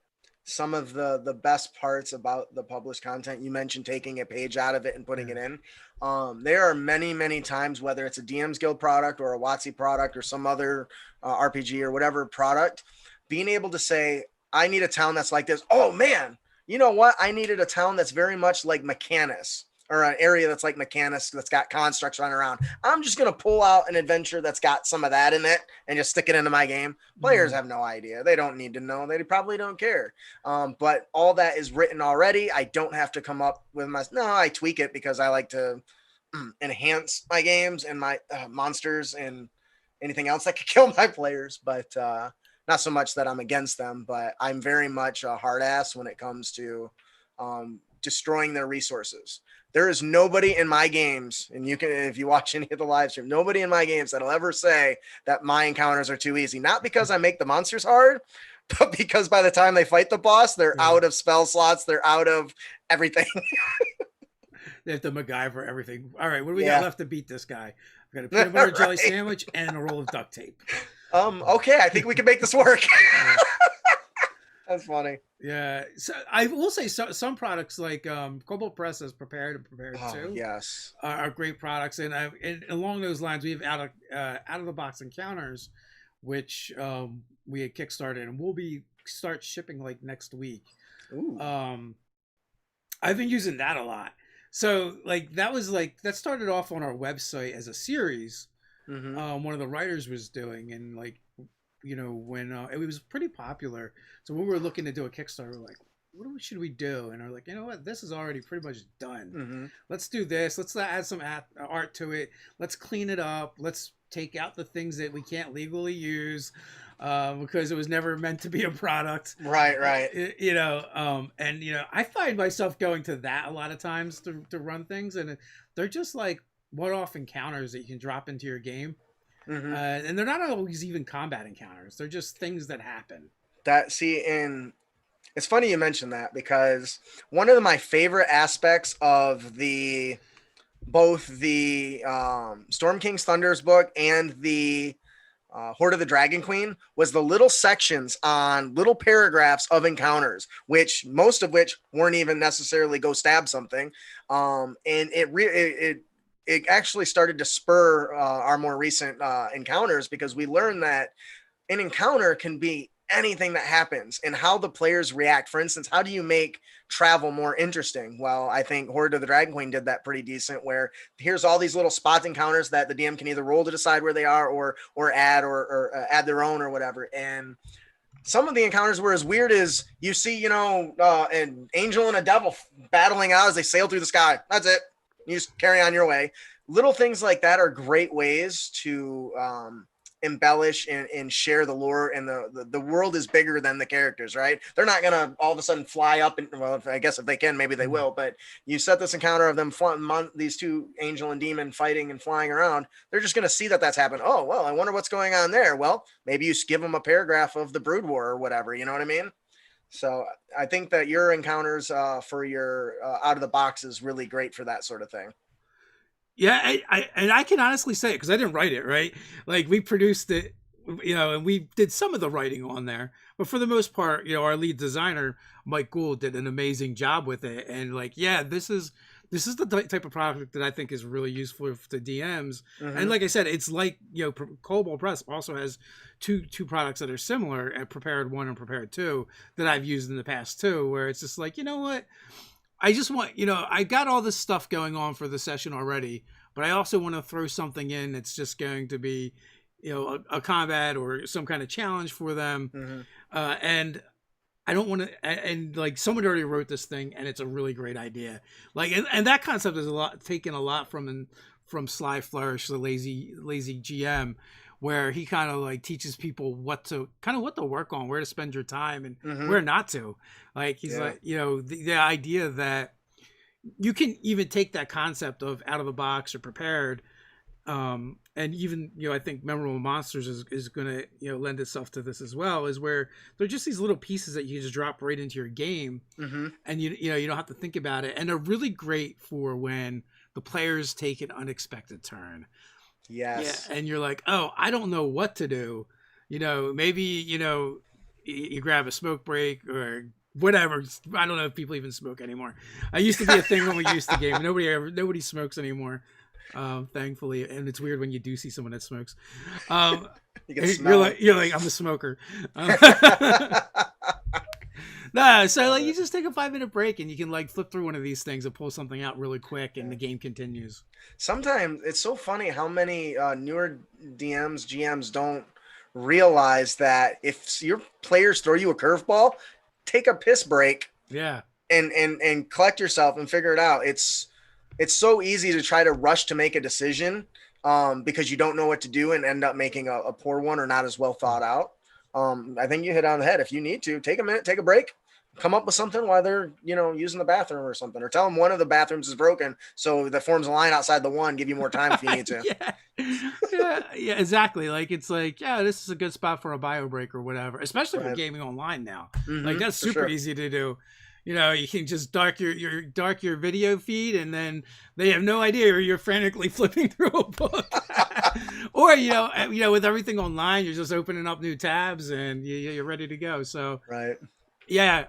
some of the best parts about the published content. You mentioned taking a page out of it and putting it in. There are many times, whether it's a DM's Guild product or a WotC product or some other RPG or whatever product, being able to say, I need a town that's like this. Oh man, you know what? I needed a town that's very much like Mechanus, or an area that's like Mechanus that's got constructs running around. I'm just going to pull out an adventure that's got some of that in it and just stick it into my game. Players have no idea. They don't need to know. They probably don't care. But all that is written already. I don't have to come up with I tweak it because I like to enhance my games and my monsters and anything else that could kill my players. But not so much that I'm against them, but I'm very much a hard ass when it comes to destroying their resources. There is nobody in my games, and you can, if you watch any of the live stream, nobody in my games that'll ever say that my encounters are too easy. Not because I make the monsters hard, but because by the time they fight the boss, they're out of spell slots. They're out of everything. They have to MacGyver everything. All right, what do we got left to beat this guy? I've got a peanut butter jelly sandwich and a roll of duct tape. Okay, I think we can make this work. That's funny. Yeah, so I will say some products like Cobalt Press has prepared too. Yes, are great products, and along those lines, we have out of the box encounters, which we had kickstarted, and we'll start shipping like next week. Ooh. I've been using that a lot. So like that started off on our website as a series. One of the writers was doing, and like, you know, when it was pretty popular. So when we were looking to do a Kickstarter, we were like, what should we do? And we're like, you know what? This is already pretty much done. Let's do this. Let's add some art to it. Let's clean it up. Let's take out the things that we can't legally use because it was never meant to be a product. Right. You know, and, you know, I find myself going to that a lot of times to run things. And they're just like one-off encounters that you can drop into your game. And they're not always even combat encounters. They're just things that happen. And it's funny you mentioned that, because one of my favorite aspects of both the Storm King's Thunder's book and the Horde of the Dragon Queen was the little sections on little paragraphs of encounters, most of which weren't even necessarily go stab something. And it it actually started to spur our more recent encounters, because we learned that an encounter can be anything that happens and how the players react. For instance, how do you make travel more interesting? Well, I think Horde of the Dragon Queen did that pretty decent, where here's all these little spot encounters that the DM can either roll to decide where they are, or add, or add their own or whatever. And some of the encounters were as weird as, you see, you know, an angel and a devil battling out as they sail through the sky. That's it. You just carry on your way. Little things like that are great ways to embellish and share the lore, and the world is bigger than the characters, right? They're not gonna all of a sudden fly up, and well, I guess if they can, maybe they will, but you set this encounter of them these two angel and demon fighting and flying around, they're just gonna see that that's happened. Oh, well, I wonder what's going on there. Well, maybe you give them a paragraph of the Brood War or whatever, you know what I mean? So I think that your encounters for your out of the box is really great for that sort of thing. Yeah, and I can honestly say it because I didn't write it, right? Like we produced it, you know, and we did some of the writing on there, but for the most part, you know, our lead designer Mike Gould did an amazing job with it. And like, yeah, this is the type of product that I think is really useful to DMs. Mm-hmm. And like I said, it's like, you know, Cobalt Press also has two products that are similar, at Prepared 1 and Prepared 2, that I've used in the past too, where it's just like, you know what? I just want, you know, I got all this stuff going on for the session already, but I also want to throw something in that's just going to be, you know, a combat or some kind of challenge for them. Mm-hmm. And I don't want to, and like someone already wrote this thing and it's a really great idea. Like, and that concept is taken a lot from Sly Flourish, the lazy GM, where he kind of like teaches people what to work on, where to spend your time, and Mm-hmm. where not to. Like he's like, you know, the idea that you can even take that concept of out of the box or prepared, and even, you know, I think Memorable Monsters is going to, you know, lend itself to this as well, is where they're just these little pieces that you just drop right into your game, Mm-hmm. and you know, you don't have to think about it, and they're really great for when the players take an unexpected turn. Yes. Yeah, and you're like, oh, I don't know what to do. You know, maybe, you know, you grab a smoke break or whatever. I don't know if people even smoke anymore. I used to be a thing when we used to game. Nobody smokes anymore, thankfully. And it's weird when you do see someone that smokes. You can smell you're like, I'm a smoker. Nah, so like you just take a 5-minute break and you can like flip through one of these things and pull something out really quick, and the game continues. Sometimes it's so funny how many newer DMs, GMs don't realize that if your players throw you a curveball, take a piss break Yeah. and collect yourself and figure it out. It's so easy to try to rush to make a decision because you don't know what to do and end up making a poor one or not as well thought out. I think you hit on the head. If you need to take a minute, take a break, come up with something while they're, you know, using the bathroom or something, or tell them one of the bathrooms is broken, so that forms a line outside the one, give you more time if you need to. Yeah, exactly. Like it's like, yeah, this is a good spot for a bio break or whatever, especially for Right. gaming online now. Mhm, Like that's for super sure. easy to do. You know, you can just dark your video feed, and then they have no idea you're frantically flipping through a book. Or you know, with everything online, you're just opening up new tabs and you're ready to go. So Right. yeah,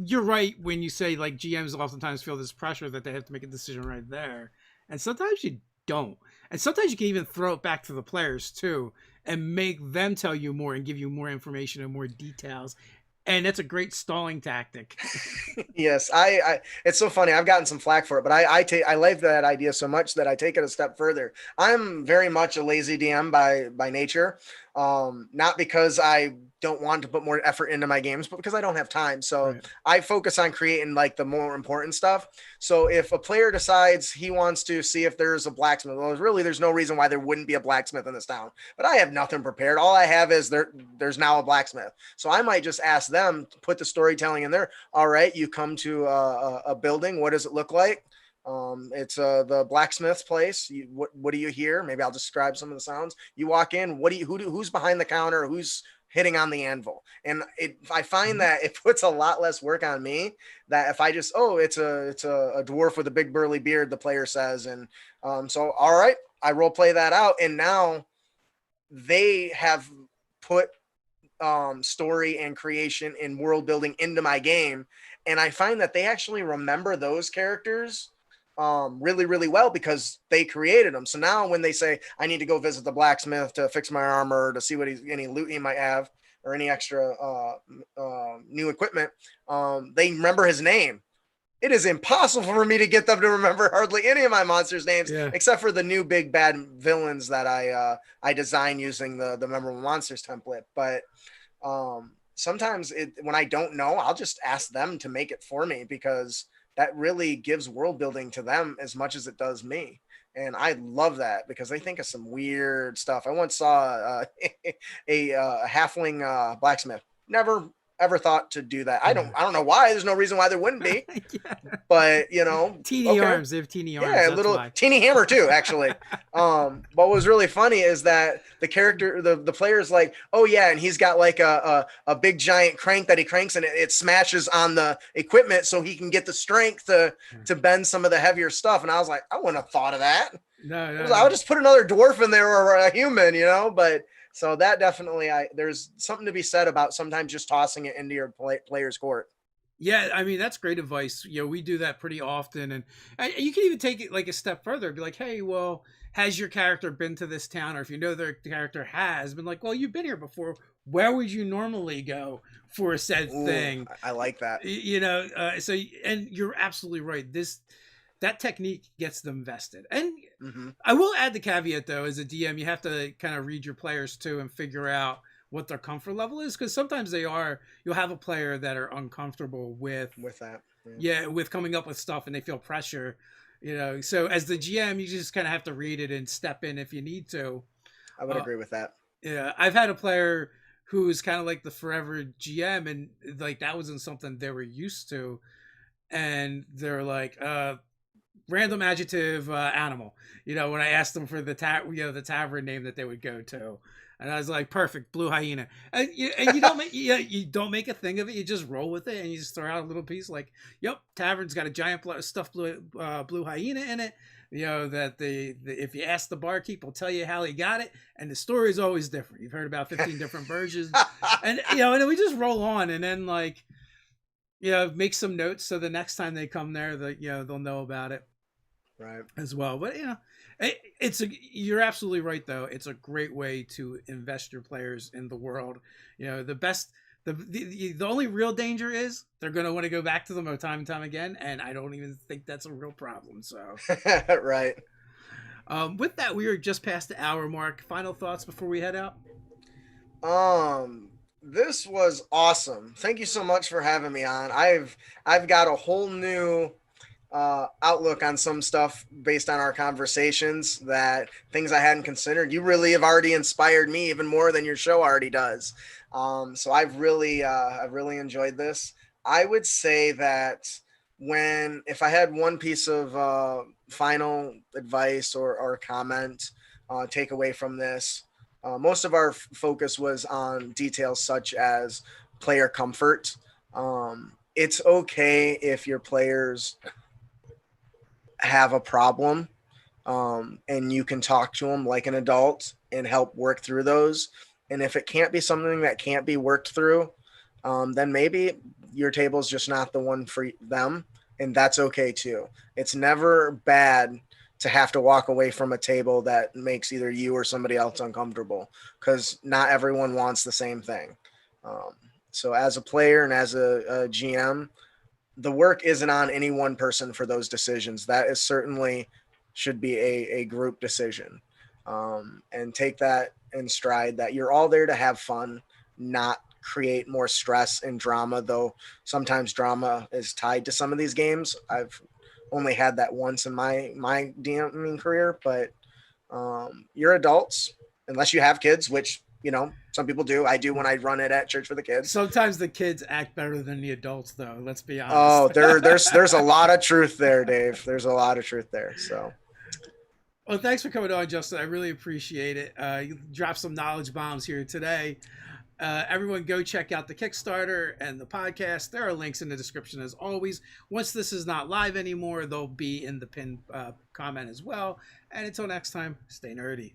you're right when you say like GMs oftentimes feel this pressure that they have to make a decision right there, and sometimes you don't, and sometimes you can even throw it back to the players too, and make them tell you more and give you more information and more details, and that's a great stalling tactic. Yes, I it's so funny. I've gotten some flack for it, but I like that idea so much that I take it a step further. I'm very much a lazy DM by nature. Not because I don't want to put more effort into my games, but because I don't have time. So Right. I focus on creating like the more important stuff. So if a player decides he wants to see if there's a blacksmith, well, really there's no reason why there wouldn't be a blacksmith in this town. But I have nothing prepared. All I have is there's now a blacksmith. So I might just ask them to put the storytelling in there. All right, you come to a building. What does it look like? It's the blacksmith's place. What do you hear? Maybe I'll describe some of the sounds. You walk in. Who's behind the counter? Who's hitting on the anvil? And I find that it puts a lot less work on me. That if I just it's a dwarf with a big burly beard, the player says, and so all right, I role play that out, and now they have put story and creation and world building into my game, and I find that they actually remember those characters really, really well because they created them. So now when they say I need to go visit the blacksmith to fix my armor, to see what any loot he might have or any extra new equipment, they remember his name. It is impossible for me to get them to remember hardly any of my monsters' names, Yeah. except for the new big bad villains that I design using the memorable monsters template. But sometimes when I don't know, I'll just ask them to make it for me because that really gives world building to them as much as it does me. And I love that because they think of some weird stuff. I once saw a halfling blacksmith. Never ever thought to do that. I don't know why. There's no reason why there wouldn't be. Yeah. But Teeny okay. arms. They have teeny arms. Yeah, a That's little why. teeny hammer too, actually. What was really funny is that the character, the player is like, oh yeah, and he's got like a big giant crank that he cranks and it smashes on the equipment so he can get the strength to bend some of the heavier stuff. And I was like, I wouldn't have thought of that. No, no, I would no. just put another dwarf in there or a human, But so that definitely, there's something to be said about sometimes just tossing it into your player's court. Yeah, I mean that's great advice. We do that pretty often, and you can even take it like a step further. Be like, hey, well, has your character been to this town? Or if you know their character has been, like, well, you've been here before. Where would you normally go for a said Ooh, thing? I like that. So and you're absolutely right. That technique gets them vested. And I will add the caveat though, as a DM, you have to kind of read your players too and figure out what their comfort level is, because sometimes you'll have a player that are uncomfortable with that. Yeah, with coming up with stuff and they feel pressure. So as the GM, you just kind of have to read it and step in if you need to. I would agree with that. Yeah, I've had a player who was kind of like the forever GM, and like that wasn't something they were used to, and they're like, random adjective, animal. When I asked them for the the tavern name that they would go to, and I was like, perfect, blue hyena. And you don't make you don't make a thing of it. You just roll with it, and you just throw out a little piece like, yep, tavern's got a giant stuffed blue hyena in it. That if you ask the barkeep, he'll tell you how he got it, and the story is always different. You've heard about 15 different versions, and and then we just roll on, and then like, make some notes so the next time they come there, that they'll know about it. Right. As well. But you're absolutely right though. It's a great way to invest your players in the world. The only real danger is they're going to want to go back to them time and time again, and I don't even think that's a real problem. So right. With that, we are just past the hour mark. Final thoughts before we head out? This was awesome. Thank you so much for having me on. I've got a whole new outlook on some stuff based on our conversations, that things I hadn't considered. You really have already inspired me even more than your show already does. So I've really enjoyed this. I would say that if I had one piece of final advice or comment take away from this, most of our focus was on details such as player comfort. It's okay if your players have a problem, and you can talk to them like an adult and help work through those. And if it can't be something that can't be worked through, then maybe your table is just not the one for them, and that's okay too. It's never bad to have to walk away from a table that makes either you or somebody else uncomfortable, because not everyone wants the same thing. So as a player and as a GM, the work isn't on any one person for those decisions. That is certainly should be a group decision. And take that in stride, that you're all there to have fun, not create more stress and drama, though sometimes drama is tied to some of these games. I've only had that once in my DMing career, but you're adults, unless you have kids, which some people do. I do when I run it at church for the kids. Sometimes the kids act better than the adults, though. Let's be honest. Oh, there's a lot of truth there, Dave. There's a lot of truth there. So, well, thanks for coming on, Justin. I really appreciate it. You dropped some knowledge bombs here today. Everyone go check out the Kickstarter and the podcast. There are links in the description as always. Once this is not live anymore, they'll be in the pinned comment as well. And until next time, stay nerdy.